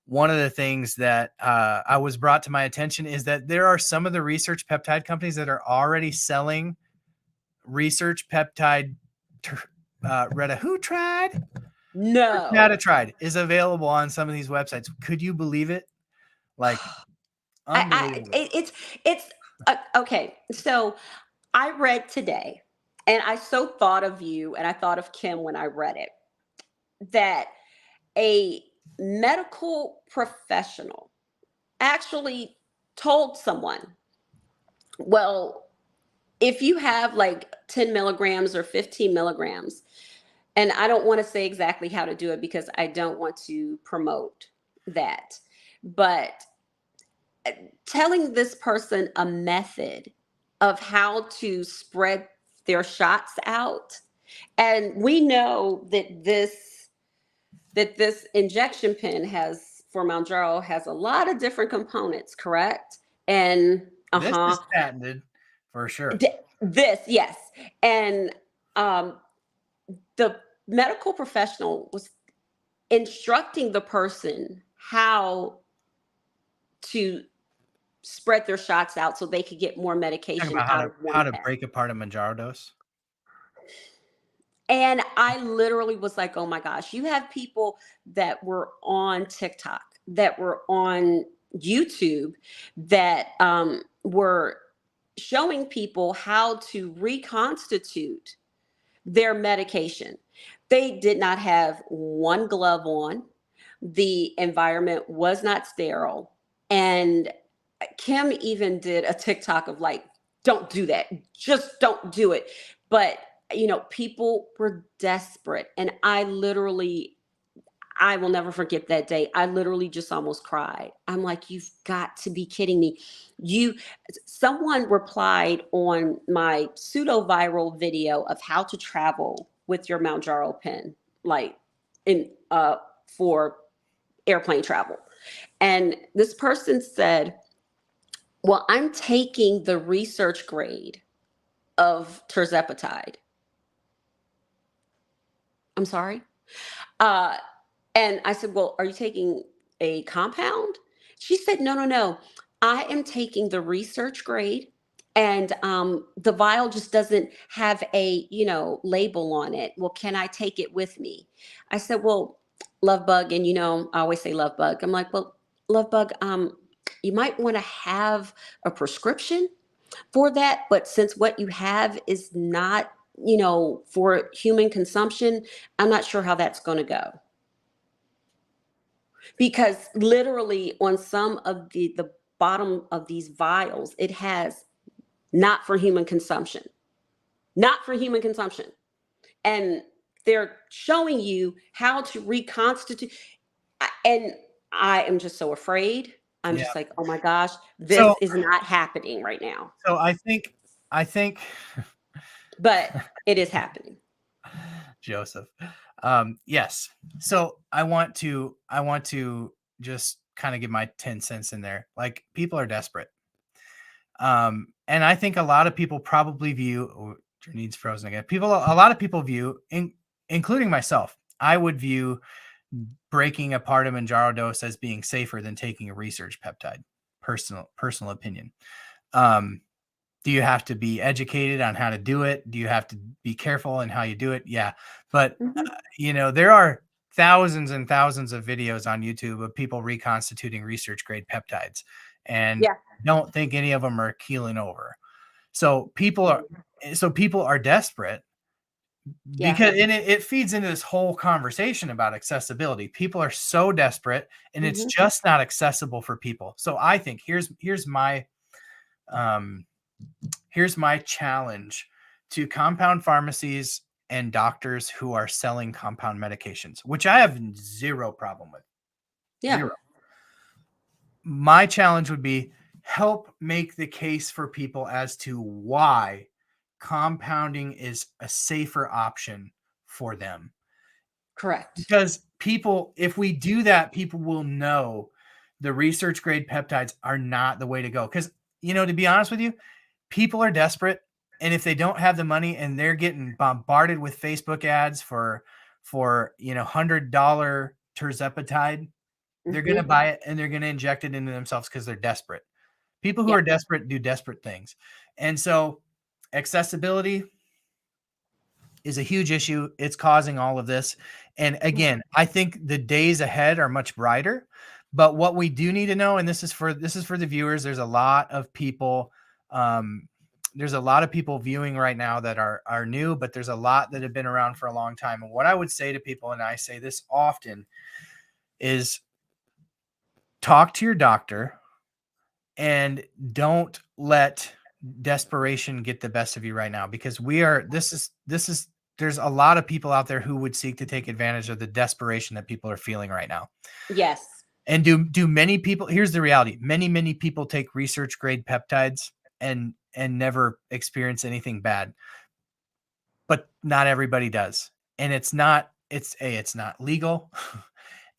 one of the things that I was brought to my attention is that there are some of the research peptide companies that are already selling research peptide. Retatrutide?
No.
Retatrutide is available on some of these websites. Could you believe it? Like, unbelievable.
It's okay. So I read today, and I so thought of you, and I thought of Kim when I read it, that a medical professional actually told someone, well, if you have like 10 milligrams or 15 milligrams, and I don't want to say exactly how to do it because I don't want to promote that, but telling this person a method of how to spread their shots out. And we know that this injection pen for Mounjaro has a lot of different components, correct? And
this is patented for sure.
Yes. And the medical professional was instructing the person how to spread their shots out so they could get more medication out of one
how to
pen.
break apart a Mounjaro dose.
And I literally was like, oh my gosh, you have people that were on TikTok, that were on YouTube, that were showing people how to reconstitute their medication. They did not have one glove on. The environment was not sterile. And Kim even did a TikTok of like, don't do that. Just don't do it. But, people were desperate. And I will never forget that day. I literally just almost cried. I'm like, you've got to be kidding me. Someone replied on my pseudo viral video of how to travel with your Mounjaro pen, like for airplane travel. And this person said, well, I'm taking the research grade of Tirzepatide. I'm sorry. And I said, well, are you taking a compound? She said, no. I am taking the research grade, and the vial just doesn't have a, label on it. Well, can I take it with me? I said, well, love bug. And, I always say love bug. I'm like, well, love bug, you might want to have a prescription for that. But since what you have is not, for human consumption, I'm not sure how that's going to go. Because literally on some of the bottom of these vials, it has not for human consumption, And they're showing you how to reconstitute. And I am just so afraid. I'm just like, oh my gosh, this is not happening right now.
So I think,
but it is happening.
Joseph. Yes. So I want to just kind of give my 10 cents in there. Like, people are desperate. And I think a lot of people probably view your needs frozen again. A lot of people view, including myself, I would view breaking apart a Mounjaro dose as being safer than taking a research peptide. Personal opinion. Do you have to be educated on how to do it? Do you have to be careful in how you do it? Yeah. But, there are thousands and thousands of videos on YouTube of people reconstituting research grade peptides. And
Yeah.
don't think any of them are keeling over. So people are desperate because it feeds into this whole conversation about accessibility. People are so desperate, and it's just not accessible for people. So I think here's my challenge to compound pharmacies and doctors who are selling compound medications, which I have zero problem with.
Yeah.
Zero. My challenge would be help make the case for people as to why compounding is a safer option for them.
Correct.
Because if we do that, people will know the research grade peptides are not the way to go. Because, to be honest with you, people are desperate. And if they don't have the money and they're getting bombarded with Facebook ads for $100 Tirzepatide, they're going to buy it and they're going to inject it into themselves because they're desperate. People who are desperate do desperate things. And so accessibility is a huge issue. It's causing all of this. And again, I think the days ahead are much brighter. But what we do need to know, and this is for the viewers, there's a lot of people viewing right now that are new, but there's a lot that have been around for a long time. And what I would say to people, and I say this often, is talk to your doctor and don't let desperation get the best of you right now, because there's a lot of people out there who would seek to take advantage of the desperation that people are feeling right now.
Yes.
And do many people, here's the reality. Many people take research grade peptides and never experience anything bad, but not everybody does. And it's not legal.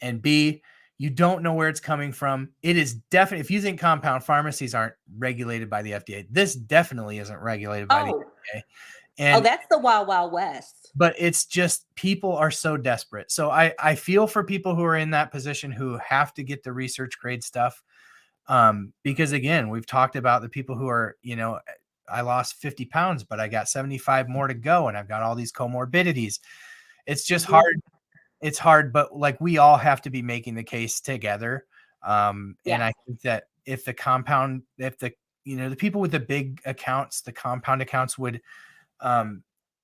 And B, you don't know where it's coming from. It is definitely, if you think compound pharmacies aren't regulated by the FDA, this definitely isn't regulated by the FDA. And
that's the Wild Wild West.
But it's just, people are so desperate. So I feel for people who are in that position who have to get the research grade stuff. Because again, we've talked about the people who are, I lost 50 pounds, but I got 75 more to go. And I've got all these comorbidities. It's just hard. It's hard, but like, we all have to be making the case together. And I think that if the people with the big accounts, the compound accounts would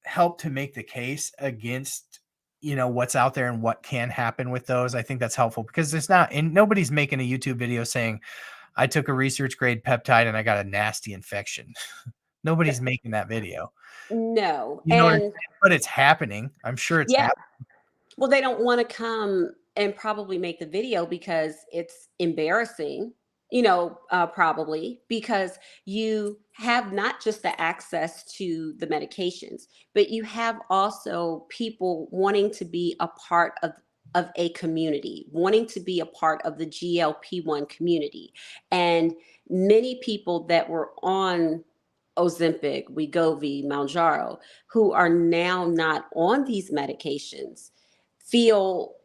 help to make the case against, what's out there and what can happen with those. I think that's helpful, because nobody's making a YouTube video saying, I took a research grade peptide and I got a nasty infection. Nobody's making that video.
No.
But it's happening. I'm sure it's happening.
Well, they don't want to come and probably make the video because it's embarrassing, probably because you have not just the access to the medications, but you have also people wanting to be a part of a community, wanting to be a part of the GLP-1 community. And many people that were on Ozempic, Wegovy, Mounjaro, who are now not on these medications, feel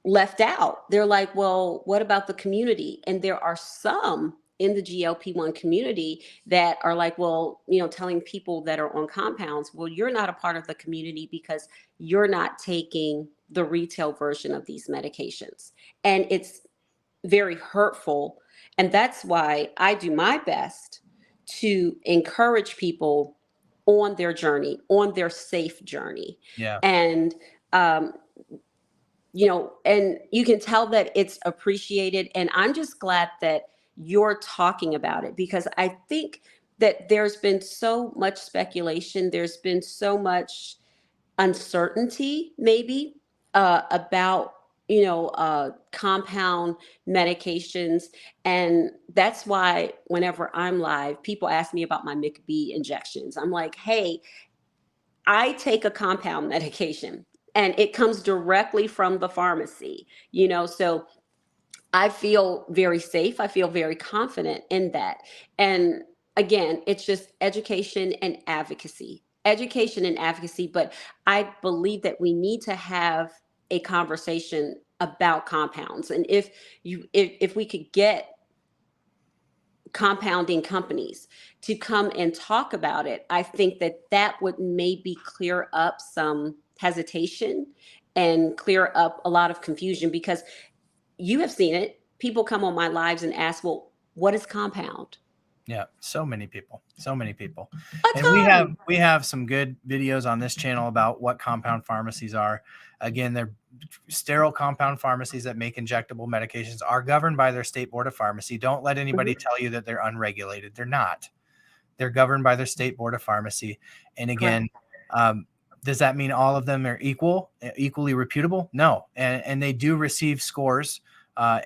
left out. They're like, well, what about the community? And there are some in the GLP-1 community that are like, well, telling people that are on compounds, well, you're not a part of the community because you're not taking the retail version of these medications. And it's very hurtful. And that's why I do my best to encourage people on their journey, on their safe journey.
Yeah.
And, and you can tell that it's appreciated. And I'm just glad that you're talking about it, because I think that there's been so much speculation. There's been so much uncertainty maybe about, compound medications. And that's why whenever I'm live, people ask me about my McB injections. I'm like, hey, I take a compound medication and it comes directly from the pharmacy, so I feel very safe. I feel very confident in that. And again, it's just education and advocacy. Education and advocacy. But I believe that we need to have a conversation about compounds. And if we could get compounding companies to come and talk about it, I think that that would maybe clear up some hesitation and clear up a lot of confusion, because you have seen it. People come on my lives and ask, well, what is compound?
Yeah, so many people.
A
And
ton.
we have some good videos on this channel about what compound pharmacies are. Again, they're sterile compound pharmacies that make injectable medications, are governed by their state board of pharmacy. Don't let anybody
Mhm.
tell you that they're unregulated. They're not. They're governed by their state board of pharmacy. And
Correct.
again, does that mean all of them are equally reputable? No. And they do receive scores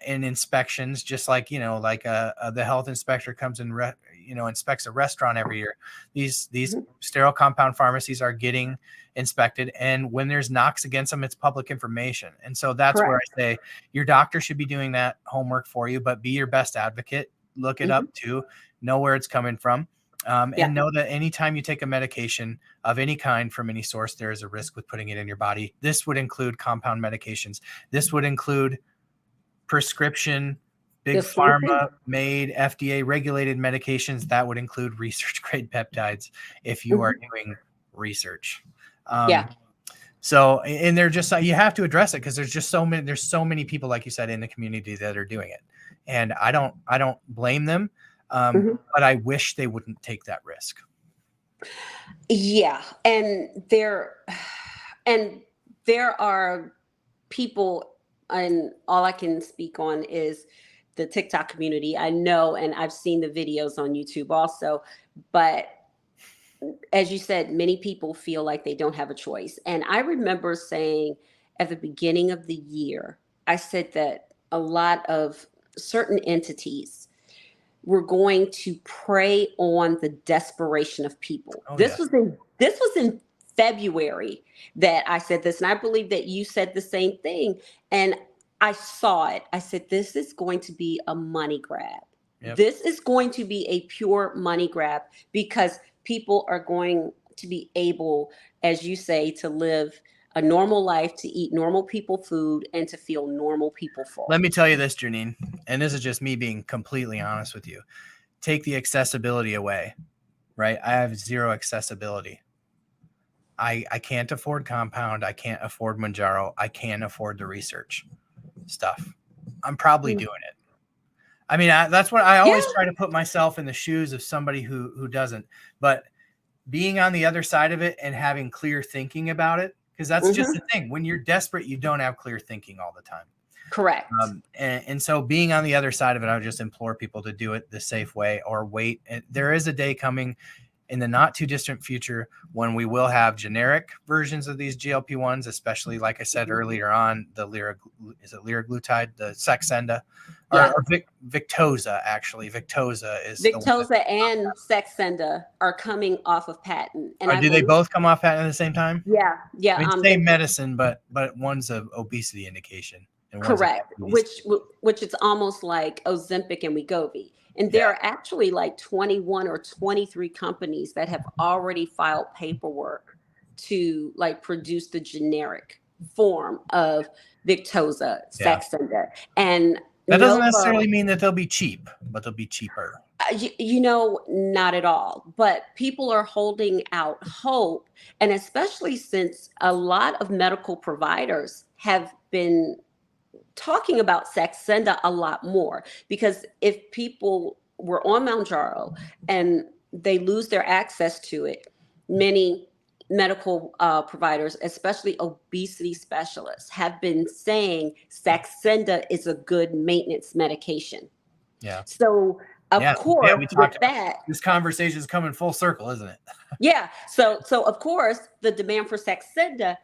in inspections, just like, the health inspector comes and, inspects a restaurant every year. These
Mhm.
sterile compound pharmacies are getting inspected. And when there's knocks against them, it's public information. And so that's where
Correct.
I say your doctor should be doing that homework for you, but be your best advocate. Look it
Mhm.
up too. Know where it's coming from.
Yeah.
And know that anytime you take a medication of any kind from any source, there is a risk with putting it in your body. This would include compound medications. This would include prescription, big
The same thing.
pharma made FDA regulated medications. That would include research grade peptides if you are
Mhm.
doing research.
Yeah.
So, and they're just, you have to address it because there's so many people, like you said, in the community that are doing it. And I don't blame them.
Mhm.
But I wish they wouldn't take that risk.
Yeah. And there are people, and all I can speak on is the TikTok community. I know, and I've seen the videos on YouTube also, but as you said, many people feel like they don't have a choice. And I remember saying at the beginning of the year, I said that a lot of certain entities were going to prey on the desperation of people.
Oh
This
yes.
was in February that I said this, and I believe that you said the same thing. And I saw it. I said, this is going to be a money grab.
Yep.
This is going to be a pure money grab, because people are going to be able, as you say, to live a normal life, to eat normal people food, and to feel normal people full.
Let me tell you this, Janine, and this is just me being completely honest with you. Take the accessibility away, right? I have zero accessibility. I can't afford compound. I can't afford Mounjaro. I can't afford the research stuff. I'm probably doing it. I mean, that's what I always try to put myself in the shoes of somebody who doesn't. But being on the other side of it and having clear thinking about it, because that's just the thing. When you're desperate, you don't have clear thinking all the time.
Correct.
And so being on the other side of it, I would just implore people to do it the safe way or wait. There is a day coming in the not too distant future when we will have generic versions of these GLP-1s, especially, like I said earlier on, the liraglutide, the Saxenda, or Victoza, actually. Victoza is
Victoza and Saxenda are coming off of patent. And
do they both come off patent at the same time?
Yeah.
I mean, same medicine, but one's an obesity indication. And
correct. Which it's almost like Ozempic and Wegovy. And there are actually like 21 or 23 companies that have already filed paperwork to like produce the generic form of Victoza, Saxenda. And
that doesn't necessarily mean that they'll be cheap, but they'll be cheaper.
Not at all. But people are holding out hope. And especially since a lot of medical providers have been talking about Saxenda a lot more, because if people were on Mounjaro and they lose their access to it, many medical providers, especially obesity specialists, have been saying Saxenda is a good maintenance medication.
Yeah.
So of course,
we talked about that. This conversation is coming full circle, isn't it?
Yeah. So of course, the demand for Saxenda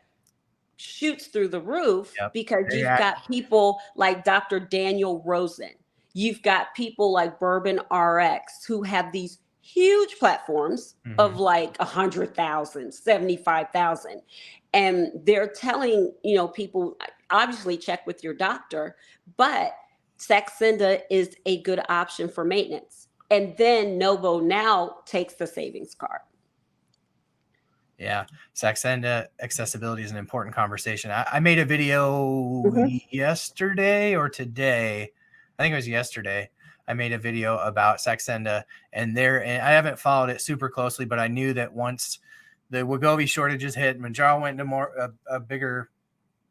shoots through the roof, because you've got people like Dr. Daniel Rosen. You've got people like Bourbon RX who have these huge platforms of like 100,000, 75,000. And they're telling, people, obviously check with your doctor, but Saxenda is a good option for maintenance. And then Novo now takes the savings card.
Yeah, Saxenda accessibility is an important conversation. I made a video yesterday or today. I think it was yesterday. I made a video about Saxenda, and I haven't followed it super closely, but I knew that once the Wegovy shortages hit, Mounjaro went into a bigger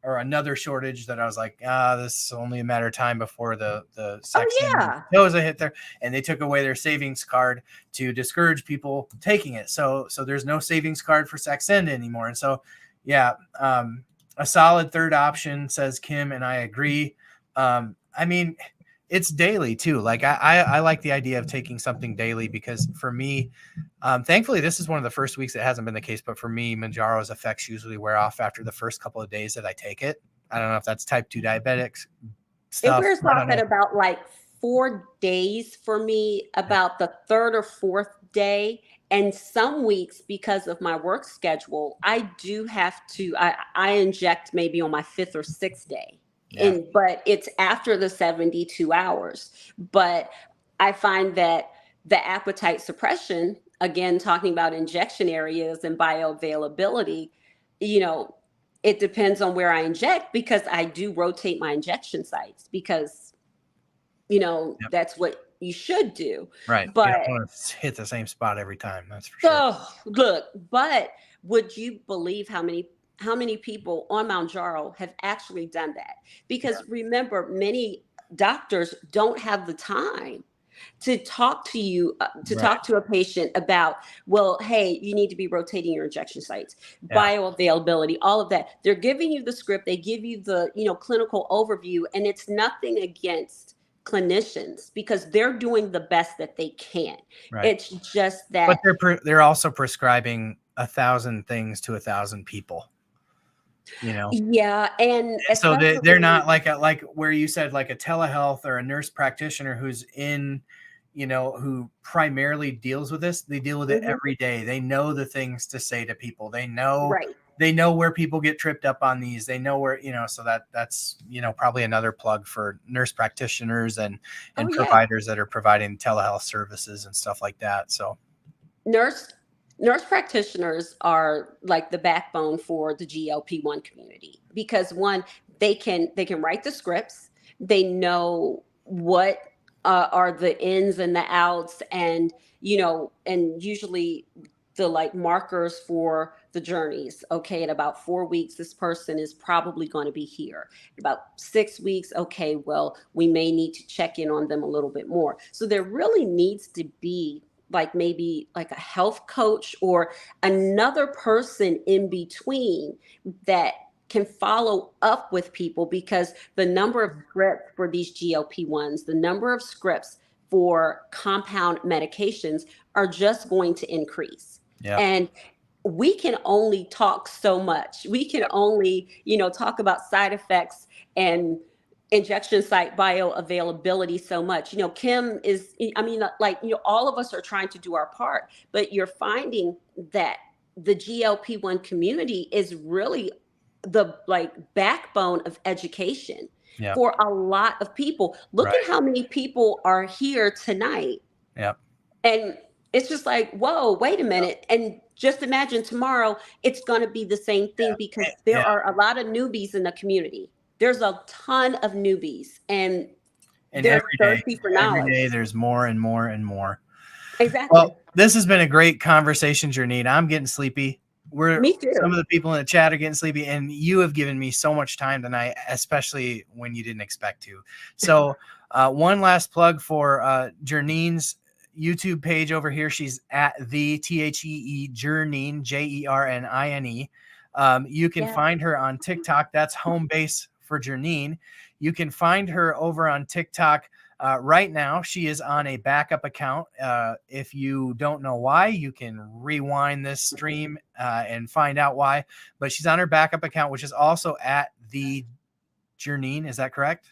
or another shortage, that I was like, this is only a matter of time before the Saxenda hit there, and they took away their savings card to discourage people taking it. So there's no savings card for Saxenda anymore. And so, yeah, a solid third option, says Kim, and I agree. I mean, it's daily too. Like I like the idea of taking something daily, because for me, thankfully, this is one of the first weeks it hasn't been the case, but for me, Mounjaro's effects usually wear off after the first couple of days that I take it. I don't know if that's type 2 diabetics stuff.
It wears off at about like 4 days for me, about the third or fourth day. And some weeks, because of my work schedule, I do have to, I inject maybe on my 5th or 6th day. Yeah. But it's after the 72 hours. But I find that the appetite suppression, again, talking about injection areas and bioavailability, it depends on where I inject, because I do rotate my injection sites, because, that's what you should do.
Right.
But
you don't want to hit the same spot every time. That's for sure.
So look, but would you believe how many people on Mounjaro have actually done that? Because remember, many doctors don't have the time to talk to you, talk to a patient about, well, hey, you need to be rotating your injection sites, bioavailability, all of that. They're giving you the script. They give you the, clinical overview, and it's nothing against clinicians, because they're doing the best that they can. Right. It's just that.
But they're also prescribing 1,000 things to 1,000 people.
Yeah, and
so they're not like where you said like a telehealth or a nurse practitioner who's in, who primarily deals with this. They deal with it every day. They know the things to say to people. They know they know where people get tripped up on these. They know where, so that's probably another plug for nurse practitioners and providers that are providing telehealth services and stuff like that. So
Nurse practitioners are like the backbone for the GLP-1 community, because one, they can write the scripts. They know what are the ins and the outs, and and usually the like markers for the journeys. Okay, in about 4 weeks, this person is probably going to be here. In about 6 weeks, okay, well, we may need to check in on them a little bit more. So there really needs to be like maybe like a health coach or another person in between that can follow up with people, because the number of scripts for these GLP-1s, the number of scripts for compound medications are just going to increase. Yeah. And we can only talk so much. We can only, talk about side effects and injection site bioavailability so much. Kim is, all of us are trying to do our part, but you're finding that the GLP-1 community is really the backbone of education for a lot of people. Look at how many people are here tonight.
Yep.
And it's just like, whoa, wait a minute. And just imagine tomorrow, it's going to be the same thing, because there are a lot of newbies in the community. There's a ton of newbies, and they're thirsty for knowledge.
Every day there's more and more and more.
Exactly.
Well, this has been a great conversation, Jernine. I'm getting sleepy.
Me too.
Some of the people in the chat are getting sleepy, and you have given me so much time tonight, especially when you didn't expect to. So one last plug for Jernine's YouTube page over here. She's at the THEE Jernine, JERNINE. You can find her on TikTok. That's home base for Jernine. You can find her over on TikTok right now. She is on a backup account. If you don't know why, you can rewind this stream and find out why. But she's on her backup account, which is also at the Jernine. Is that correct?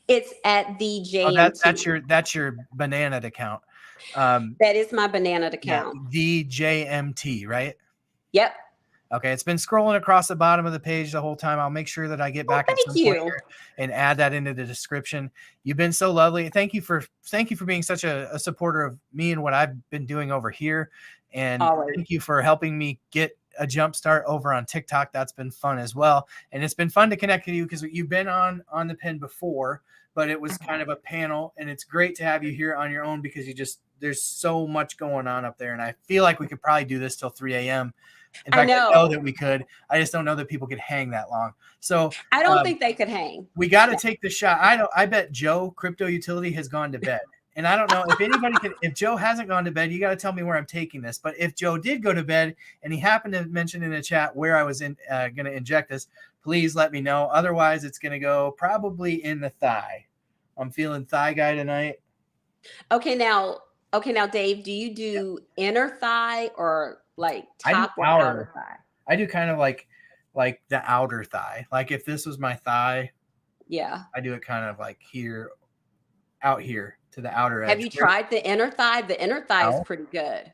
It's at the JMT.
That's your banana account.
That is my banana account.
The JMT, right?
Yep.
Okay, it's been scrolling across the bottom of the page the whole time. I'll make sure that I get back at some point here and add that into the description. You've been so lovely. Thank you for being such a supporter of me and what I've been doing over here. And thank you for helping me get a jump start over on TikTok. That's been fun as well. And it's been fun to connect with you because you've been on the pen before, but it was kind of a panel, and it's great to have you here on your own because there's so much going on up there. And I feel like we could probably do this till 3 a.m. In fact, I know that we could. I just don't know that people could hang that long. So
I don't think they could hang.
We got to take the shot. I bet Joe Crypto Utility has gone to bed. And I don't know if anybody can. If Joe hasn't gone to bed, you got to tell me where I'm taking this. But if Joe did go to bed and he happened to mention in the chat where I was going to inject this, please let me know. Otherwise, it's going to go probably in the thigh. I'm feeling thigh guy tonight.
Okay, now, Dave, do you do inner thigh or like top or outer thigh?
I do kind of like the outer thigh. Like if this was my thigh,
yeah,
I do it kind of like here, out here to the outer edge.
Have you tried the inner thigh? The inner thigh is pretty good.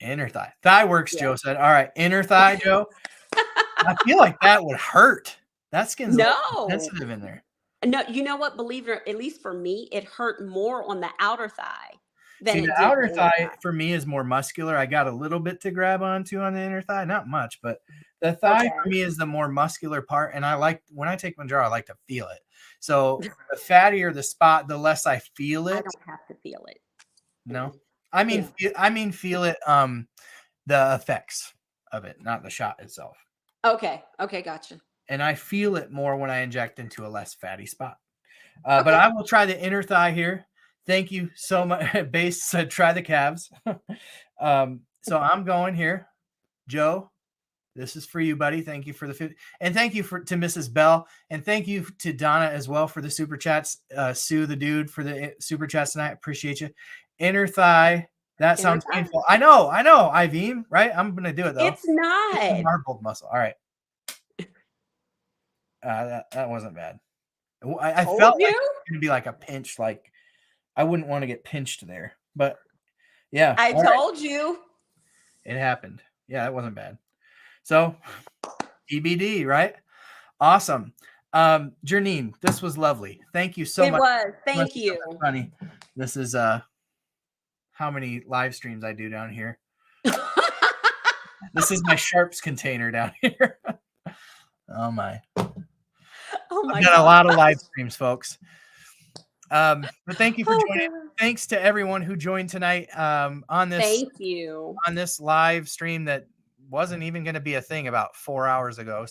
Inner thigh. Thigh works, Joe said. All right, inner thigh, Joe. I feel like that would hurt. That skin's sensitive in there.
No, you know what? Believe it, at least for me, it hurt more on the outer thigh.
See, the outer thigh for me is more muscular. I got a little bit to grab onto on the inner thigh, not much, but the thigh for me is the more muscular part. And I like when I take Mounjaro, I like to feel it. So the fattier the spot, the less I feel it.
I don't have to feel it.
No, I mean, feel it. The effects of it, not the shot itself.
Okay, gotcha.
And I feel it more when I inject into a less fatty spot. But I will try the inner thigh here. Thank you so much. Base said try the calves. So I'm going here. Joe, this is for you, buddy. Thank you for the food. And thank you to Mrs. Bell. And thank you to Donna as well for the super chats. Sue, the dude, for the super chats tonight. Appreciate you. Inner thigh. That sounds painful. I know. Iveen, right? I'm going to do it, though.
It's not.
It's a marbled muscle. All right. That wasn't bad. I felt like it was going to be like a pinch. Like I wouldn't want to get pinched there. But, yeah.
I told you.
It happened. Yeah, it wasn't bad. So, EBD, right? Awesome. Janine, this was lovely. Thank you so much.
It was. Thank you.
Funny. This is how many live streams I do down here. This is my Sharps container down here. Oh my. I've got a lot of live streams, folks. But thank you for joining. Thanks to everyone who joined tonight on this.
Thank you.
On this live stream that wasn't even going to be a thing about 6 hours ago.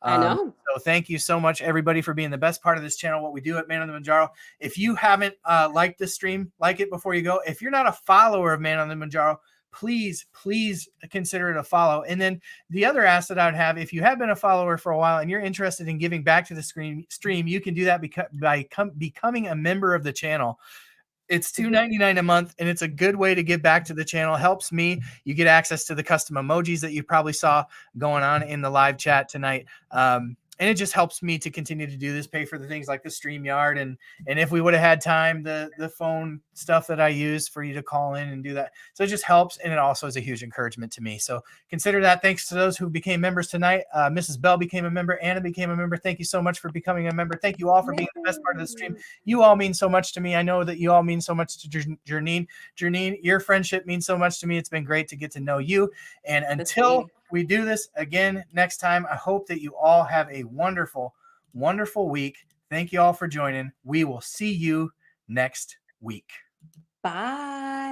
I know.
So thank you so much, everybody, for being the best part of this channel, what we do at Man on the Mounjaro. If you haven't liked this stream, like it before you go. If you're not a follower of Man on the Mounjaro, please consider it a follow. And then the other asset I would have, if you have been a follower for a while and you're interested in giving back to the stream, you can do that by becoming a member of the channel. It's $2.99 a month, and it's a good way to give back to the channel. Helps me. You get access to the custom emojis that you probably saw going on in the live chat tonight. And it just helps me to continue to do this, pay for the things like the StreamYard. And if we would have had time, the phone stuff that I use for you to call in and do that. So it just helps. And it also is a huge encouragement to me. So consider that. Thanks to those who became members tonight. Mrs. Bell became a member. Anna became a member. Thank you so much for becoming a member. Thank you all for being the best part of the stream. You all mean so much to me. I know that you all mean so much to Janine. Janine, your friendship means so much to me. It's been great to get to know you. And until we do this again next time, I hope that you all have a wonderful, wonderful week. Thank you all for joining. We will see you next week.
Bye.